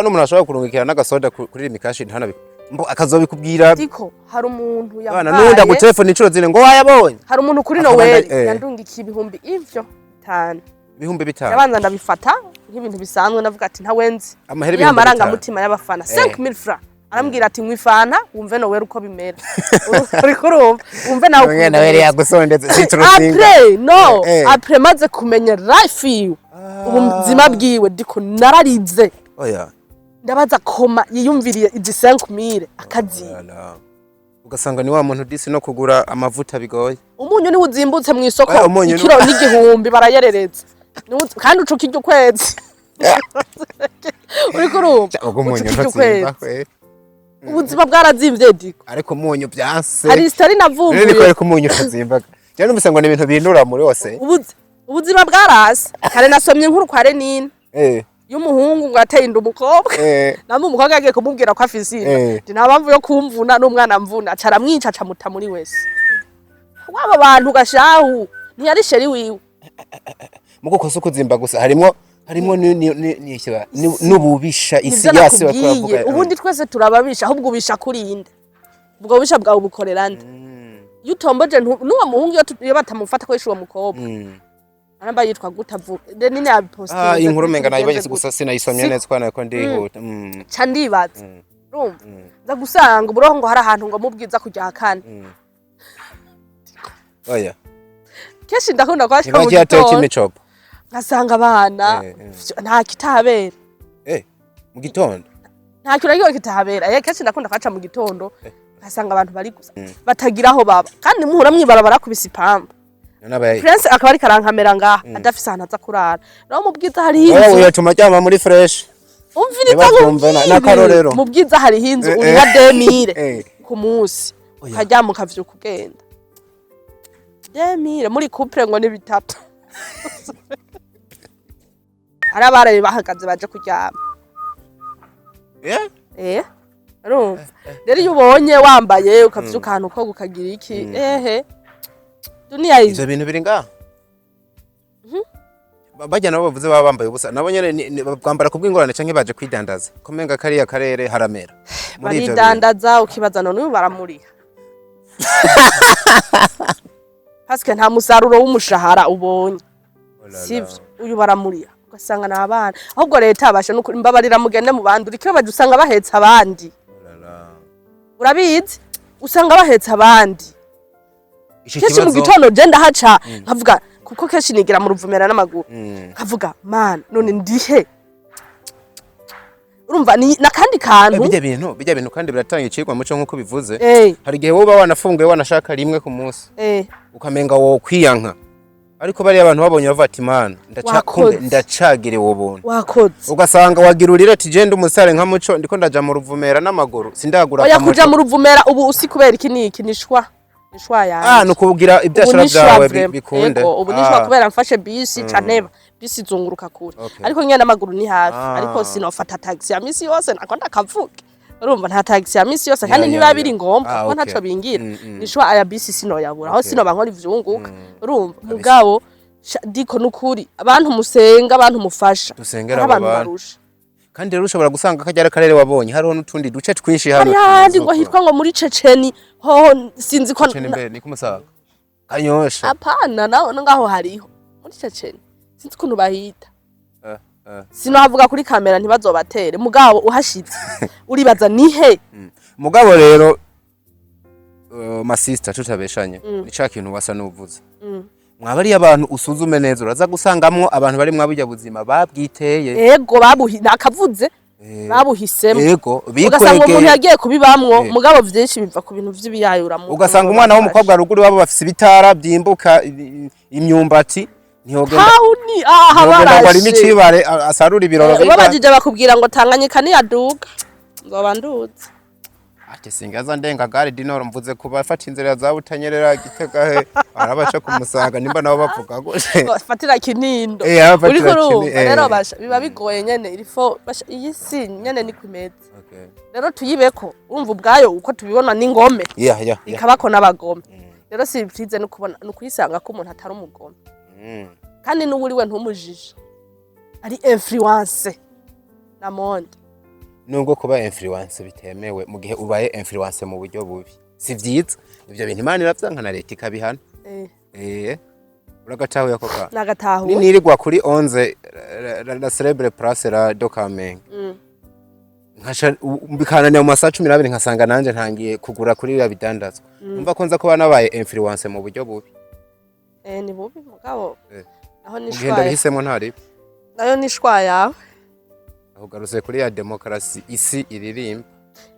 n'umuntu ashobora kurungikira n'agasoda kuri mikashi ntana akazobikubwira diko hari umuntu yabaye n'undi agutelefone incuro zine ngo wayabonye hari umuntu kuri Noel yandungikiye ibihumbi ivyo 5 ibihumbi 5 yabanza ndabifata nk'ibintu bisanzwe navuga ati ntawenzi yamaranga mutima y'abafana 5000 francs arambwira ati mwifana wumve Noel uko bimera uri kurumva wumve nawe uko Noel yagusondetse citro singa après maze kumenya life yiwe ubuzima bwiwe diko nararize oya ndabaza koma yiyumviriye iji 5000 akaziba ugasanga ni wa muntu disi no kugura amavuta bigoye umunyu ni uzimbutse mu isoko ikiro n'igihumbi barayerereza kandi ucuka iryo kwezi uri kurumva umunyu ntuzimba ubuzima bwarazimvye diko ariko umunyu byanse hari story navumbuye niko ariko umunyu utazimba cyane numvise ngo ni ibintu binura muri wose ubuzima bwarase kare nasomye inkuru kwa Renine y'umuhungu ngo ateye inda umukobwa namwe umukobwa yagiye kumubwira ko afise inda nta mpamvu yo kumvuna n'umwana mvuna acara mwica acamuta muri wese waba bantu gashahu ntiyari sheri wiwe muko koso kuzimba gusa harimo n'ububisha isi yase bakavuga ubundi twese turababisha ahubwo ubisha kuri inde ubwo bubisha bwawe bukorera nde iyo utomboje n'uwo muhungu iyo batamufata ko yishuwa mukobwa aramba yitwa gutavuga nini yabipostinga inkuru menga nayibageze gusa sinayisomye neza kwana ko ndihuta ca ndibaza urumva nza gusanga uburoho ngo hari ahantu ngo mubwiza kujya hakana oya keshi ndakunda kwashika mu gitondo ngasanga abana nta kitabera mu gitondo nta kiragiye kitabera keshi ndakunda kwaca mu gitondo ngasanga abantu bari gusa batagiraho baba kandi muhura mwibarabara kubisa ipamba Prince akaba ari karankamera ngaha adafise ahantu aza kurara naho mu bwiza hari hinzu wowe yatuma cyama muri fresh umviriza n'akarorero mu bwiza hari hinzu uri nka 2000 ku munsi ukajyama ukavyuka kugenda 2000 muri couple ngo ni bitatu arabaraye bahagaze baje kuryama urumva rero iyo ubonye wambaye ukavyuka ahantu ko gukagira iki dunia hizo ivyo bintu biri ngaha bajya nabo bavuze baba bambaye ubusa nabo nyene bwambara kubw'ingorane canke baje kwidandaza komenga kariya karere haramera muri ivyo bidandaza ukibaza none uyu baramuriha paske nta musaruro w'umushahara ubonye sivyo uyu baramuriha ugasanga n'abana ahubwo leta abasha no imbabarira mugende mu bandi urikira baje usanga bahetse abandi urabizi usanga bahetse abandi keshi mu gitondo je ndahaca nkavuga kuko keshi nigira mu ruvumera n'amaguru nkavuga man none ndihe urumva ni nakandi kantu bijya bintu kandi biratanga icirwa muco nkuko bivuze hari gihe woba wanafunguye wanashaka rimwe ku munsi ukamenga wo kwiyanka ariko bari abantu babonye bavuga ati man ndacagire wo buntu wakoze ugasanga wagirurira ati je umusare nka muco ndiko ndaja mu ruvumera n'amaguru sindagura oya kuja mu ruvumera ubu usi kubera iki niki nishwa nukugira ibyashara byawe bikunde ubu nishwa kubera mfashe bisi caneba bisi zunguruka kure ariko nyene n'amaguru ni hafi ariko sinofata taxi ya misi yose nako ndakavuga urumva nta taxi ya misi yose kandi ntiba biri ngombwa ko ntaco bingira nishwa aya bisi sino yabura aho sino bankora ivyunguka urumva mugabo diko nukuri abantu musenga abantu mufasha dusengera abantu barusha kandi rero ushobora gusanga akajya karere wabonye hariho n'utundi duce twinshi hano kandi ngo hitwa ngo muri Ceceni ho sinzi ko ni kumusaga kanyosha apana naho ngaho hariho muri Ceceni sinzi kuntu bahita sino havuga kuri kamera ntibazobatere mugabo uhashitse uribaza nihe mugabo rero ma sister tutabeshanye ni ca kintu wasa n'uvuze mwabari abantu usuzume neza uraza gusangamwo abantu bari mwabujya buzima babwiteye yego nakavuze babuhisemo yego ugasanga umuntu yagiye kubibamwo mugabo vyinshi biva ku bintu vy'ibiyayura ugasanga umwana w'umukobwa ruguru babo bafise ibitara byimbuka imyumbati ntiyogenda bari n'icibare asarura ibiroro babajije bakubwira ngo Tanganyika ni yaduga nzoba nduze ati singaza ndenga gare dinoro mvuze kuba fata inzira za butanyerera Gitega he arabaca kumusaga nimba nabo bavuga gose fatira kinindo afatira uriko urumva kini, rero basha biba bigoye nyene irifo iyi si nyene ni kwimeza rero tuyibeko urumva ubwayo uko tubibona n'ingome ikabako n'abagome rero si byize no kubona no kuyisanga ko umuntu atari umugome kandi n'uburiwe ntumujije ari influence na monde nubwo kuba influence bitemewe mu gihe ubaye influence mu buryo bubi si vyiza ivyo bintu Imana iravyanka na leta ikabihana uragatahuye ako ka nagatahuye nirirwa kuri 11 la célèbre place la Dokameng nkasha mbikananya mu masaha 12 nkasanga nanje ntangiye kugura kuri ya bidandazwa umva ko nza kuba nabaye influence mu buryo bubi ni bubi mugabo naho nishwaye ndabihisemo ntari nayo nishwa yawe ahugaruse kuri ya demokrasi isi iririmba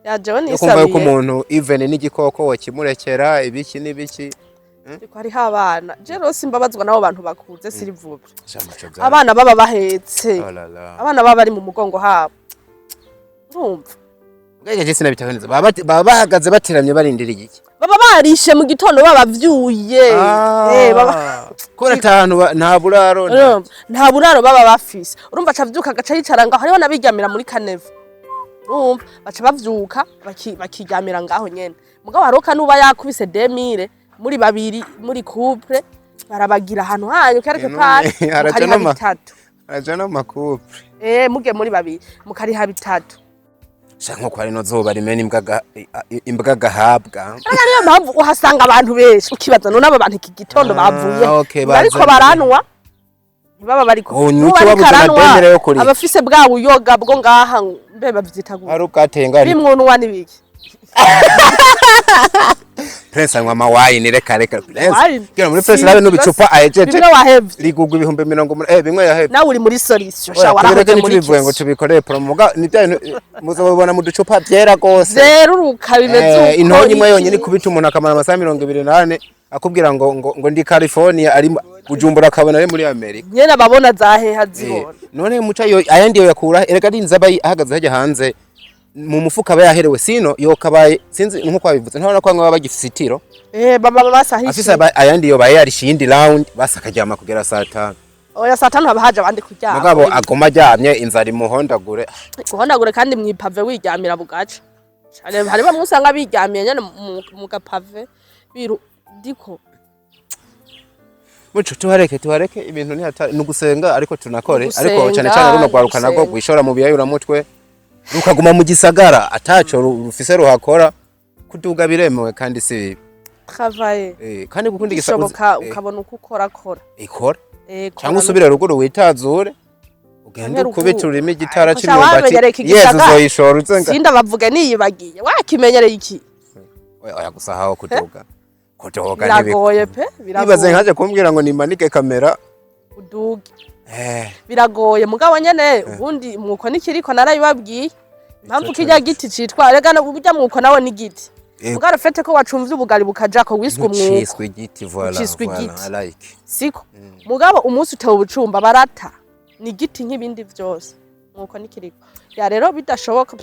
yajewe nisabiye kumva yuko umuntu even n'igikoko wakimurekera ibiki n'ibiki ariko hari abana je rose imbabazwa nabo bantu bakuze siri vuba abana baba bahetse abana baba bari mu mugongo habo urumva ubwenge je sinabitakaniza baba bahagaze bateramye barindiriye iki baba barishe mu gitondo babavyuye baba kora tanu nta buraro nta buraro baba bafise urumva acavyuka gaca yicara ngaho hariho nabiryamira muri kanevu urumva baca bavyuka bakiryamira ngaho nyene mugabo haroka nuba yakubise 2000 muri babiri muri couple barabagira ahantu hanyu quelque part mukari habitatu araja n'amakouple muge muri babiri mukari habitatu shanko kwari no zoba rimene imbwa gahabwa ariyo mpamvu uhasanga abantu benshi ukibaza none aba bantu iki gitondo bavuye bariko baranwa baba bariko abafise bwa buyoga bwo ngaha mbe bavyitaguye arukatenga bimwunwa nibiki Prince anywa mawine reka kira muri Prince nawe nubicupa ahejeje ligugwa ibihumbi 100 bimwe yahebye nawe uri muri solution sha warahoje muri bivuye ngo tubikoreye promoga nibyo muzobona mu ducupa byera gose zeruruka bimeze uko intonyi imwe yonyine kubita umuntu akamara amasaha 28 akubwira ngo ndi California ari Bujumbura akabona ari muri America nyene babona zaheha zibona none muca yo ayandi yo yakura erega dinza bayi ahagaze hajya hanze mu mufuka bayaherewe sino yokabaye sinzi nkuko babivuze ntabona ko baba bagifisitiro baba basahishe afisa ayandi yo baye yarishindi round basakajyama kugera saa 5 oya saa 5 bahaje abandi kuryama mugabo agoma ajyamye inzari muhondagure kuhondagure kandi mwipave wiryamira bugaca hari bamwe usanga biryamiye nyane mu gapave biru diko muco tuhareke ibintu ni nugusenga ariko tunakore ariko cyane cyane runo gwaruka nago gwishora mu biyayura mutwe rukaguma mu gisagara ataco rufise ruhakora kuduga biremewe kandi si travailler kandi gukunda igisagara ukabona uko ukora ikora cyangwa usubire ruguru witazure ugende kubitura imigitara cy'imyumbati yezu zoyishora uzenga sinda bavuga niyibagiye wakimenyereye iki oya gusahaho kuduga biragoye pe bibaze nkaje kumbwira ngo nimanike kamera uduge biragoye mugabo nyene ubundi mwuko nikiriko narayibabwiye impamvu kijya giti citwa rega burya mwuko nawe ni giti mugaro fete ko wacumvye ubugari bukajako wiswe umwuko ciswe igiti voilà like siko mugabo umunsi utawe ubucumba barata ni giti nk'ibindi vyose mwuko nikiriko ya rero bidashoboka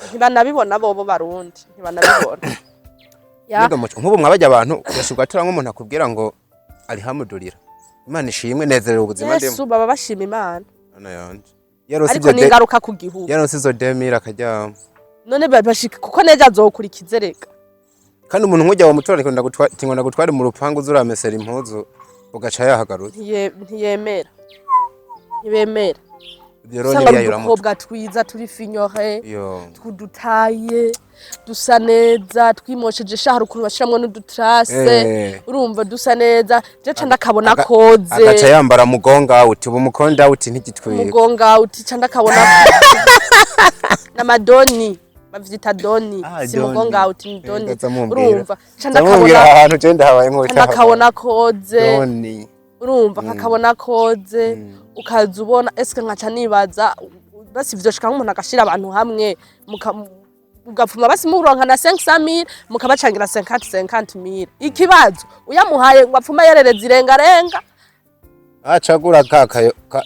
ntibanabibona bobo barundi ntibanabibona nk'ubu mwabajya abantu yashugatira nk'umuntu akubwira ngo alihamudulira Imana ishimwe nezerera ubuzima ndemo Yesu baba bashima Imana ana yanje ariko ningaruka ku gihugu yarose izo 2000 akajya none bashika kuko neja azokurikize reka kandi umuntu nkujya wa mutora ngo gutwara mu rupangu zuramesera impuzu ugaca yahagarutse ntiyemera ntibemera rero ni yayura mu kobwa twiza turi finyore twudutaye dusa neza twimosheje shaharukuru bashiramwe n'udutrace urumva dusa neza jeca ndakabona koze agaca yambara mugonga uti bumukonda uti ntigitwiye mugonga uti ca ndakabona na madoni bavyita doni si mugonga uti ni doni urumva ca ndakabona ahantu je ndahabaye nk'uko ndakabona koze doni urumva kakabona koze ukaza ubona eske nkaca nibaza basi vyoshika nk'umuntu agashira abantu hamwe ugapfuma basi muronka na 500,000 mukabacangira 50,000 ikibazo uyamuhaye ngo apfuma yerereza irengarenga acagura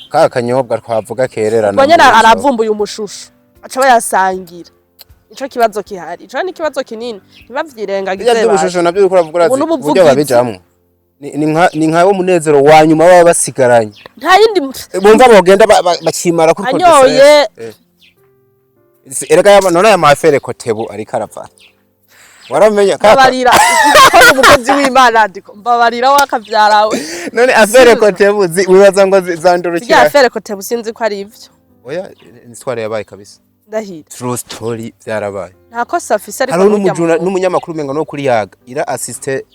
kakanyobwa twavuga kererana ngo nyene aravumbuye umushushu aca bayasangira ico kibazo kihari ico ni kibazo kinini ntibavyirengagize bya ubushushu nabyo uriko uravuga buryo babijamwe ni nka wo munezero wa nyuma baba basigaranye nta yindi bumva bagenda bakimara kuri anyoye erega none aya mafere kotebu ariko arava waramenya babarira ko umukozi w'Imana ndiko mbabarira wakavyarawe none afere kotebu wibaza ngo zandurukira ya afere kotebu sinzi ko ari ivyo oya histoire yabaye kabisa ndahira true story byarabaye nta kosa afise ariko n'umunyamakuru menga no kuri yaga ira assiste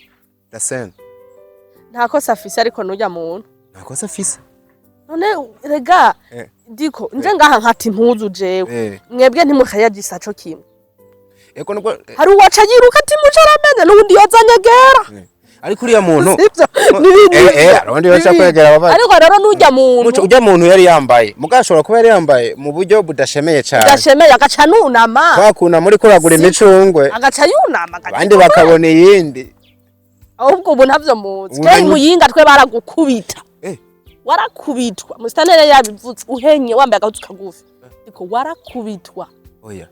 la scène nta kosa afise ariko nujya muntu nta kosa afise none rega ndiko nje ngaha nkati impuzu jewe mwebwe ntimukayagisa co kimwe eko nubwo hari uwaca yiruka ati mucaramenye n'ubundi yozanyegera ariko uriya muntu arundi bacha kwegera baba ariko rero nujya muntu ujya muntu yari yambaye mugashobora kuba yari yambaye mu buryo budashemeye cyane budashemeye agaca nunama kwakuna muri kuragura imicungwe agaca yunama abandi bakabona iyindi ahubwo ubu ntavyo muzi keri muyinga twe baragukubita warakubitwa mustanere yabivutse uhenye wambaye agahuzu kagufi ariko warakubitwa oya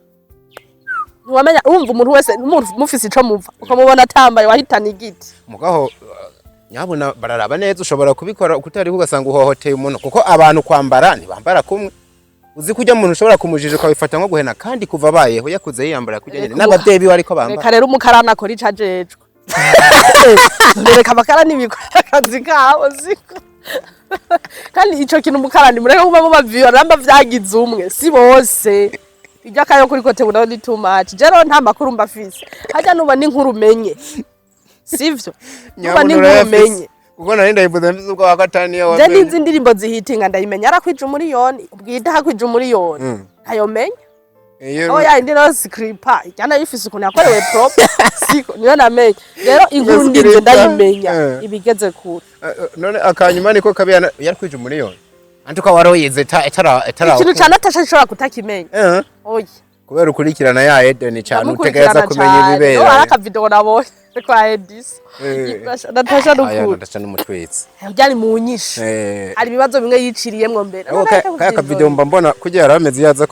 ntiwamenya urumva umuntu wese mufise ico muva ukamubona atambaye wahitana igiti mugaho nyabona bararaba neza ushobora kubikora kutari ugasanga uhohoteye umuntu kuko abantu kwambara ntibambara kumwe uzi kujya umuntu ushobora kumujije ukabifata nko guhena kandi kuva bayeho yakuze yiyambara kujya nyene n'abavyeyi biwe ariko bambara reka rero umukarana akora ico ajejwe reka amakara nibikora akazi kabo ziko kandi ico kintu umukarani mureka kuba mu baviyo namba vyagize umwe si bose ijya kayo kuri kote bunaho ni too much jero nta makuru mbafise hajya nuba ni nkuru menye sivyo nuba ni nkuru menye kuko nari ndayivuze mbize ubwo wa gatani yo je nizi ndirimbo zihitinga ndayimenya arakwije umuriyoni ubwita hakwije umuriyoni ayo menya oya indi no scripa ijana yifise ukuntu yakorewe prop siko niyo namenye rero inkuru ndinze ndayimenya ibigeze kure none akanyuma niko kabiyana yarkwije umuriyoni antuka waroyize etara ikintu cyane atashobora kutakimenya oya kubera ukurikirana ya Eden cyane utegereza kumenya ibibera no araka video nabonye kwa Edis natasha aya natasha n'umutwitsi byari mu nyinshi hari ibibazo bimwe yiciriyemwe mbere kaya ka video mbona kugira yarameze yaza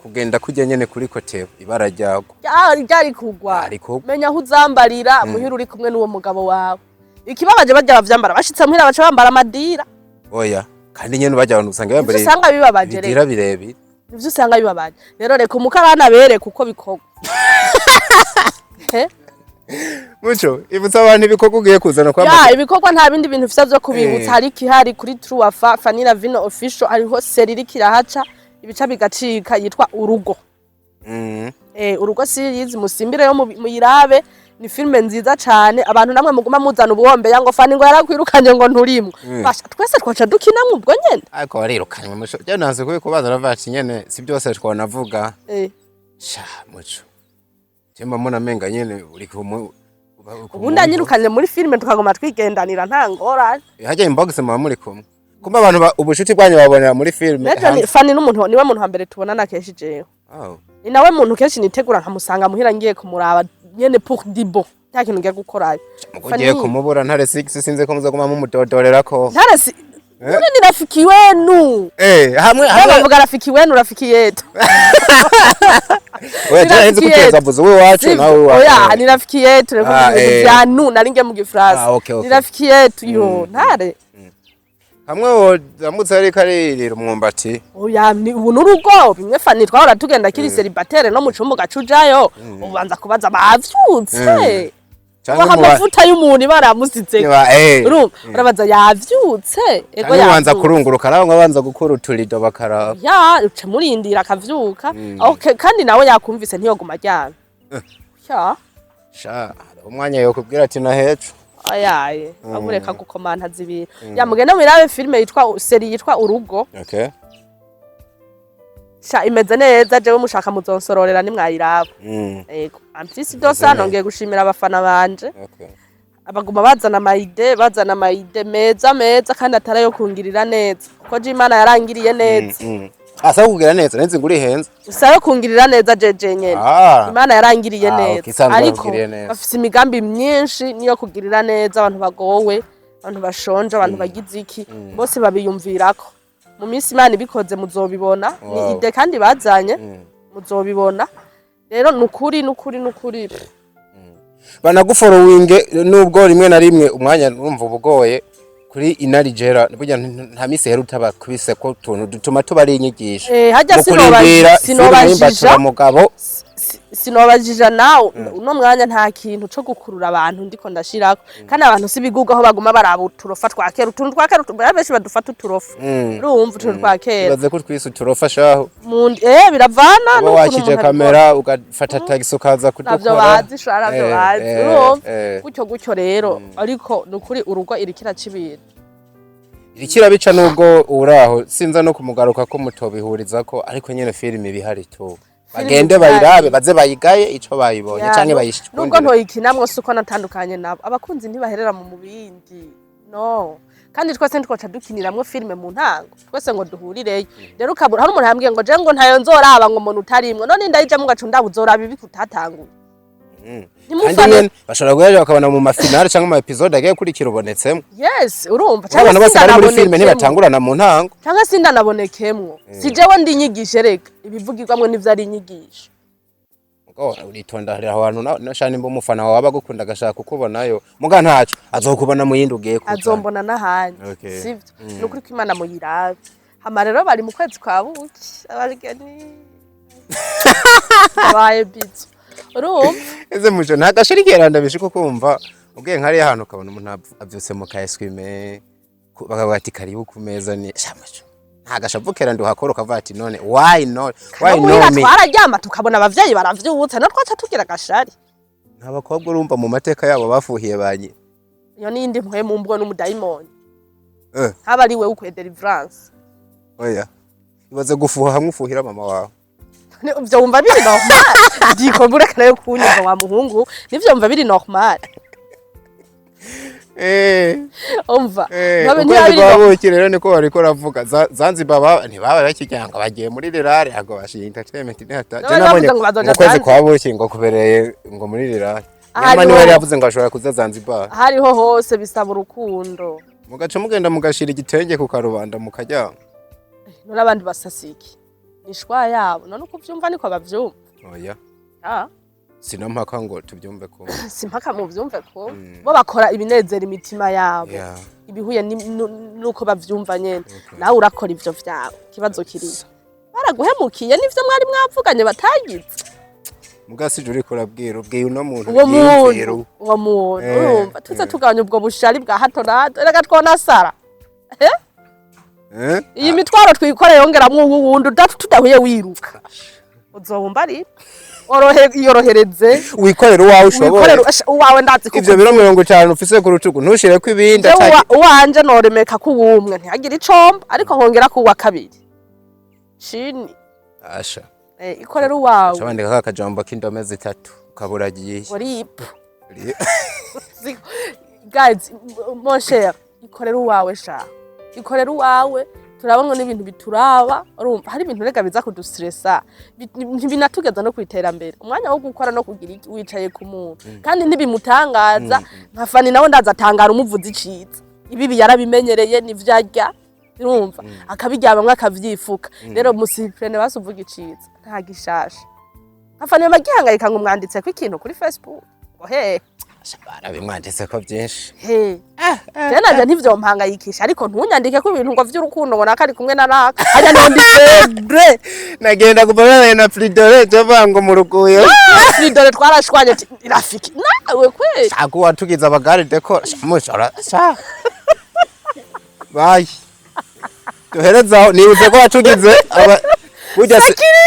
kugenda kujya nyene kuri kote ibara ryago ryari kugwa menya aho uzambarira muhira uri kumwe n'uwo mugabo wawe ikibabaje bajya bavyambara bashitse muhira baca bambara amadira oya kandi nyene bajya abantu usanga yambare usanga bibabaje rero bidira birebi nivyo usanga bibabaje rero reka umukarana bere kuko bikogwa muco ibutsa abantu ibikogwa ugiye kuzana kwa ya ibikogwa nta bindi bintu fisa byo kubibutsa hari kihari kuri True Fanny Vino official ariho seriri kirahaca ibica bigacika yitwa urugo urugo series musimbire yo muyirabe ni filme nziza cyane abantu namwe muguma muzana ubuhombe yango Fanny ngo yarakwirukanye ngo nturimwe basha twese twaca dukinamwe ubwo nyene ariko warirukanye muco je nanze kubikubaza ravaci nyene si byose twanavuga sha muco Chemba mona menga nyene uri ku ubundi anyirukanye muri filme tukagoma twigendanira nta ngora hajya inbox mwa muri kumwe kumba abantu ubushuti bwanyu babonera muri filme Fanny n'umuntu niwe muntu hambere tubona nakeshi jewe ni nawe muntu kenshi nitegura nkamusanga muhira ngiye kumuraba nyene pour dibo nta kintu ngiye gukora Fanny kumubura ntare 6 sinze ko muza kuma mumudodorera ko ntare Nune ni rafiki wenu. Hamwe bavuga rafiki wenu rafiki yetu. Wewe tena hizo kuteza buzo wewe wacho na wewe. Oya ni rafiki yetu reko bya nu naringe mu gifrasa. Ni rafiki yetu yo ntare. Hamwe zamutse ari karerera umwumbati. Oya ni ubu nurugo bimwe Fanny twahora tugenda kiri celibatere no mu cumbu gacujayo ubanza kubaza bavyutse. Cyangwa amavuta y'umuntu baramusitse. Urabaza yavyutse. Ego yabanza kurunguruka naho ngabanza gukora uturido bakaraba. Ya uce murindira akavyuka. Okay kandi nawe yakumvise ntiyoguma ryana. Ya. Sha umwanya yo kubwira ati na hecu. Ayaye abureka gukomanta zibiri. Ya mugenda mwirabe filme yitwa serie yitwa Urugo. Okay. Sha imeze neza jewe mushaka muzonsororera nimwayiraba. Ego amfisi dosa nongeye gushimira abafana banje. Okay. Abaguma bazana mayide meza kandi atarayo kungirira neza. Ko je Imana yarangiriye neza. Asa kugira neza nenze nguri henze. Usayo kungirira neza jeje nyene. Imana yarangiriye neza. Ariko bafise imigambi myinshi niyo kugirira neza abantu bagowe, abantu bashonje, abantu bagize iki, bose babiyumvirako. Mu minsi Imana ibikoze muzobibona ni ide kandi bazanye muzobibona rero nukuri banaguforowinge nubwo rimwe na rimwe umwanya urumva ubugoye kuri ina ligera burya nta misi hera utabakubise ko tuntu dutuma tuba ari inyigisho hajya sinobajija mugabo sinobajija nawe uno mwanya nta kintu cyo gukurura abantu ndiko ndashirako kandi abantu sibigugaho baguma barabuturofa twakera utuntu twakera benshi badufata uturofa urumva utuntu twakera baze ko twise uturofa shaho biravana no wakije kamera ugafata tagisi ukaza kudukora navyo bazi shara navyo bazi urumva gutyo rero ariko nukuri urugo irikira cibira irikira bica nubwo uraho sinza no kumugaruka ko mutobihuriza ko ariko nyene filime bihari tu bagende bayirabe baze bayigaye ico bayibonye canke bayishikundira nubwo ntoyikinamwe suko natandukanye nabo abakunzi ntibaherera mu mubindi no kandi twese ntikoca dukiniramwe filime mu ntango twese ngo duhurireyo rero ukabura hari umuntu yambwiye ngo je ngo ntayo nzoraba ngo umuntu utarimwe none ndayije mu gacu ndabuzoraba ibi kutatanguye kandi bashobora guhera bakabona mu mafinale cyangwa mu episode agiye kurikira ubonetsemo yes urumva cyangwa bose bari muri filime ntibatangurana mu ntango cyangwa sindanabonekemwo si jewe ndi inyigisho reka ibivugirwamwe n'ivyo ari inyigisho ngo uritonda hari abantu nashani mbo mufana wawe bagukunda agashaka kukubonayo muga ntacu azokubona mu yindi ugiye kuja azombona nahanye sivyo nukuri ko Imana muyirabe hama rero bari mu kwezi kwa buki abarigani abaye bizo urumva eze mujo ntagashirikira ndabishiko kumva ubwiye nkari ahantu ukabona umuntu avyutse mu kaeswime bakavuga ati karibu ku meza ni shamacho ntagashavukera nduhakora ukavuga ati none why not me twararyama tukabona abavyeyi baravyutse no twaca tugira gashari ntabakobwa urumva mu mateka yabo bafuhiye banye iyo nindi mpwe mu mbwo n'umudayimoni haba ari we ukwe deliverance oya ibaze gufuha hamwe ufuhira mama wawe ivyo wumva biri normal diko bureka nayo kunyumva wa muhungu nivyo wumva biri normal umva nabe ntiyabiri babuki rero niko bariko ravuga Zanzibar ntibaba bakijyanga bagiye muri rirare ago bashi entertainment ntata je nabonye ukwezi kwa buki ngo kubereye ngo muri rirare Nyama niwe yavuze ngo ashobora kuza Zanzibar hariho hose bisaba urukundo mugaca mugenda mugashira igitenge ku karubanda mukajyanga none abandi basasiki nishwa yabo none uko vyumva niko bavyumva oya sinampaka ngo tubyumve ko simpaka mu byumve ko bo bakora ibinezera imitima yabo ibihuye nuko bavyumva nyene nawe urakora ivyo vyawe kibazo kiri baraguhemukiye nivyo mwari mwavuganye batagize mugasi juri kurabwira ubwiye uno muntu uwo muntu urumva tuze tugabanya ubwo bushari bwa hato na hato reka twona sara iyi mitwaro twikoreye yongeramwo uwundi tudahuye wiruka uzobumba ari yorohereze wikorera uwawe ushobora uwawe ndazi ko ivyo biro 50 ufise ku rutugu ntushire ko ibindi uwanje noremeka ku wumwe ntihagira icomba ariko nkongera ku wa kabiri chini asha ikorera uwawe cyabandika kakajambo k'indome zitatu kaburagiye rip guys mon cher ikorera uwawe sha ikorera uwawe turabongo n'ibintu bituraba urumva hari ibintu rega biza kudustressa binatugeza no kwiterambere umwanya wo gukora no kugira wicaye ku muntu kandi ntibimutangaza nka Fanny nawe ndazatangara umuvuzi iciza ibi yarabimenyereye nivyarya urumva akabiryaba mwe akavyifuka rero musiprene basuvuga iciza nta gishasha nka Fanny magihangayika ngo mwanditse ko ikintu kuri Facebook ohe barabimwanditse ko byinshi cyane nje ntivyo mpangayikisha ariko ntunyandike ko ibintu ngo vy'urukundo ngo nakari kumwe na naka anya ndondise nagenda kubana na Fridore javango mu ruguye Fridore twarashwanye irafiki nawe kweli ako watugiza abagare deko mushora sha bye duhereza nibuze ko watugize burya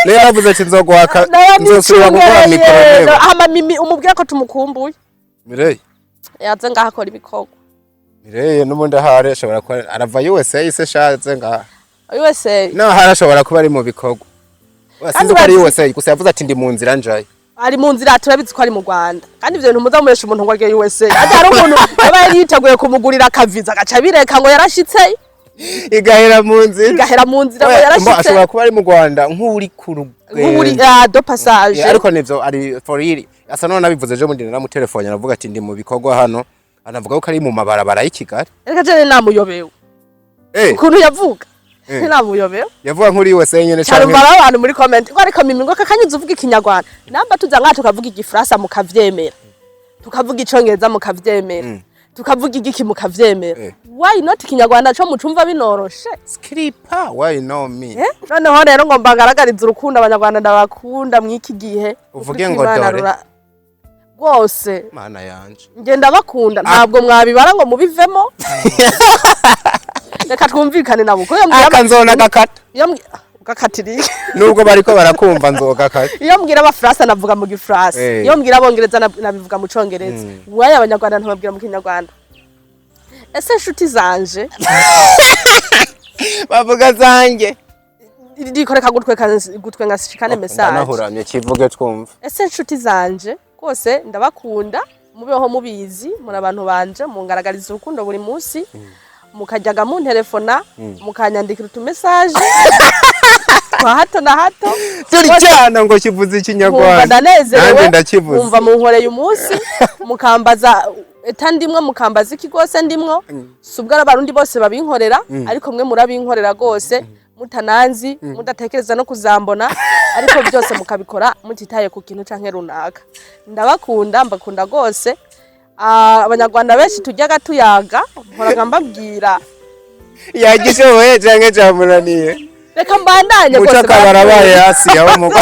rero navuze ati nzogwaka nzosubira gukora mikoro ama mimi umubwira ko tumukumbuye Mireye yaze ngaha akora ibikorwa Mireye n'ubundi hare ashobora kuba arava USA ise shaze ngaha USA no harashobora kuba ari mu bikorwa wasinze ko ari USA gusa yavuze ati ndi mu nzira njaye ari mu nzira turabizi ko ari mu Rwanda kandi ivyo bintu muza mubesha umuntu ngo agiye USA ari umuntu yabaye yiteguye kumugurira akaviza gaca bireka ngo yarashitse igahera mu nzira ngo yarashitse ashobora kuba ari mu Rwanda nk'uri ku nk'uri do passage ariko nivyo ari for real asa none nabivuze je mundi na mu telefone aravuga ati ndi mu bikorwa hano anavuga ko ari mu mabarabara y'Ikigali reka je namuyobewe ukuntu yavuga namuyobewe yavuga nk'uri USA nyene cyane mbara abantu muri comment ngo ariko mimi ngo kakanyiza uvuga ikinyarwanda namba tuza ngato kavuga igifrasa mukavyemera tukavuga icongereza mukavyemera tukavuga igiki mukavyemera. Why not ikinyarwanda co mucumva binoroshe? Skripa, why know me? Noneho rero ngo mbagaragariza urukundo abanyarwanda ndabakunda mwiki gihe. Uvuge ngo dore. Rwose. Mana yanje. Ngenda bakunda ntabwo mwabibara ngo mubivemo. Reka twumvikane nabo. Akanzona gakata. Gakatiri. Nubwo bariko barakumva nzogakata. Iyo mbwira abafrasa navuga mu gifrasa. Iyo mbwira abongereza nabivuga mu congereza. Waye abanyarwanda ntababwira mu kinyarwanda. Ese nshuti zanje bavuga zanjye ndikoreka gutwe ngashikane message ndanahuramye kivuge twumva. Ese nshuti zanje kose ndabakunda mubeho mubizi muri abantu banje mungaragariza urukundo buri munsi mukajyaga mu telefona mukanyandikira utumessage kwa hato na hato turi cyane ngo kivuze ikinyarwanda ndanezerewe umva mu nkoreye umunsi mukambaza etandimwe mukambaza iki gose ndimwo subwa abarundi bose babinkorera ariko mwe murabinkorera gose mutananzi mudatekereza no kuzambona ariko byose mukabikora mutitaye ku kintu canke runaka. Ndabakunda mbakunda gose abanyarwanda benshi tujyaga tuyaga nkoraga mbabwira yagishoboye canke cyamunaniye. Reka mbandanye gose barabaye hasi yawo mugo.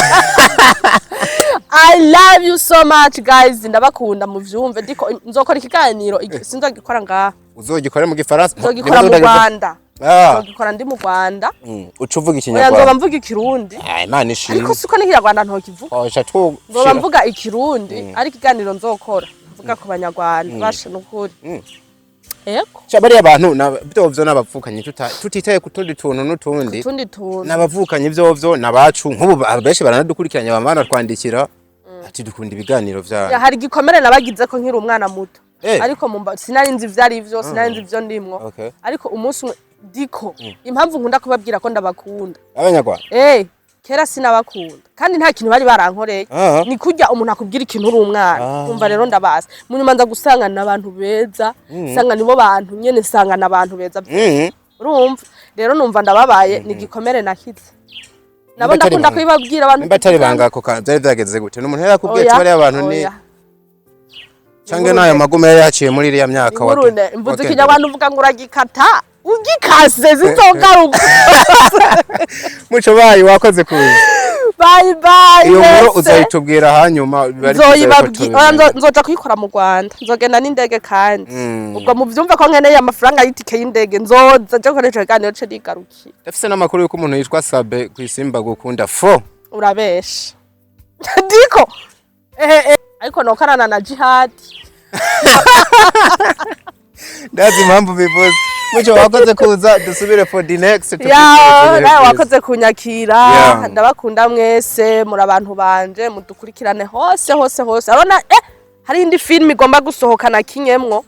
I love you so much guys, ndabakunda muvyumve ndiko nzokora ikiganiro sinzogikora ngaha. Uzogikora mu gifaransa? Nzogikora mu Rwanda. Nzogikora ndi mu Rwanda. Ucuvuga ikinyarwanda? Nzoba mvuga ikirundi. Imana ishimwe. Ariko siko n'ikinyarwanda ntokivuga. Osha two. Nzoba mvuga ikirundi ari ikiganiro nzokora. Mvuga ku banyarwanda bashe nukuri. Eko. Cyabari abantu byovyo nabapfukanye tutitaye kutundi tuntu n'utundi. Tundi tuntu. Nabavukanye byovyo nabacu nk'ubu abenshi baranadukurikiranye bamana twandikira ati dukunda ibiganiro vya. Ya hari gikomere nabagize ko nkiri umwana muto. Ariko sinari nzi vyari ivyo sinari nzi ivyo ndimwo. Ariko umunsi diko impamvu nkunda kubabwira ko ndabakunda. Abanyarwanda. Kera sinabakunda kandi nta kintu bari barankoreye ni kujya umuntu akubwira ikintu uri umwana umva rero ndabaza munyuma nza gusanga nabantu beza sanga nibo bantu nyene sanga nabantu beza urumva rero numva ndababaye ni gikomere nakize nabo ndakunda kwibabwira abantu batari bangako byari byageze gute n'umuntu yarakubwiye ati bari abantu ni cange nayo magume yaciye muri iriya myaka wato mvuze ikinyarwanda uvuga ngo uragikata ugikase zizogaruka muco bayi wakoze kuza bye iyo nkuru uzayitubwira hanyuma nzoja kuyikora mu Rwanda nzogenda n'indege kandi ubwo muvyumva ko nkeneye amafaranga y'itike y'indege nzoza je koresha ikiganiro cyo digarukiye dafise n'amakuru yuko umuntu yitwa Sabe kwisimba gukunda fo urabesha diko ariko nokarana na jihad ndazi impamvu bivuze muco wakoze kuza dusubire for the next nawe wakoze kunyakira ndabakunda mwese muri abantu banje mudukurikirane hose arona hari indi film igomba gusohokana kinyemwo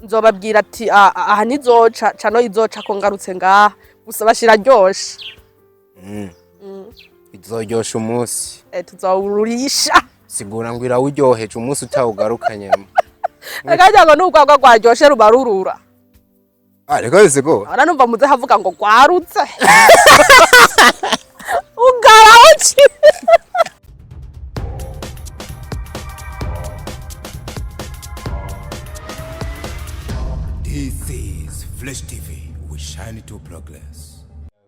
nzobabwira ati aha nizoca cano izoca ko ngarutse ngaha gusa bashira ryoshe izoryosha umunsi tuzawururisha sigura ngo irawuryoheje umunsi utawugarukanye Akajya ngo nubwo rwaryoshe rubarurura. Ariko bisego. Ara numva muze havuga ngo gwarutse. Ugaraochi. This is Flash TV. We shine to progress.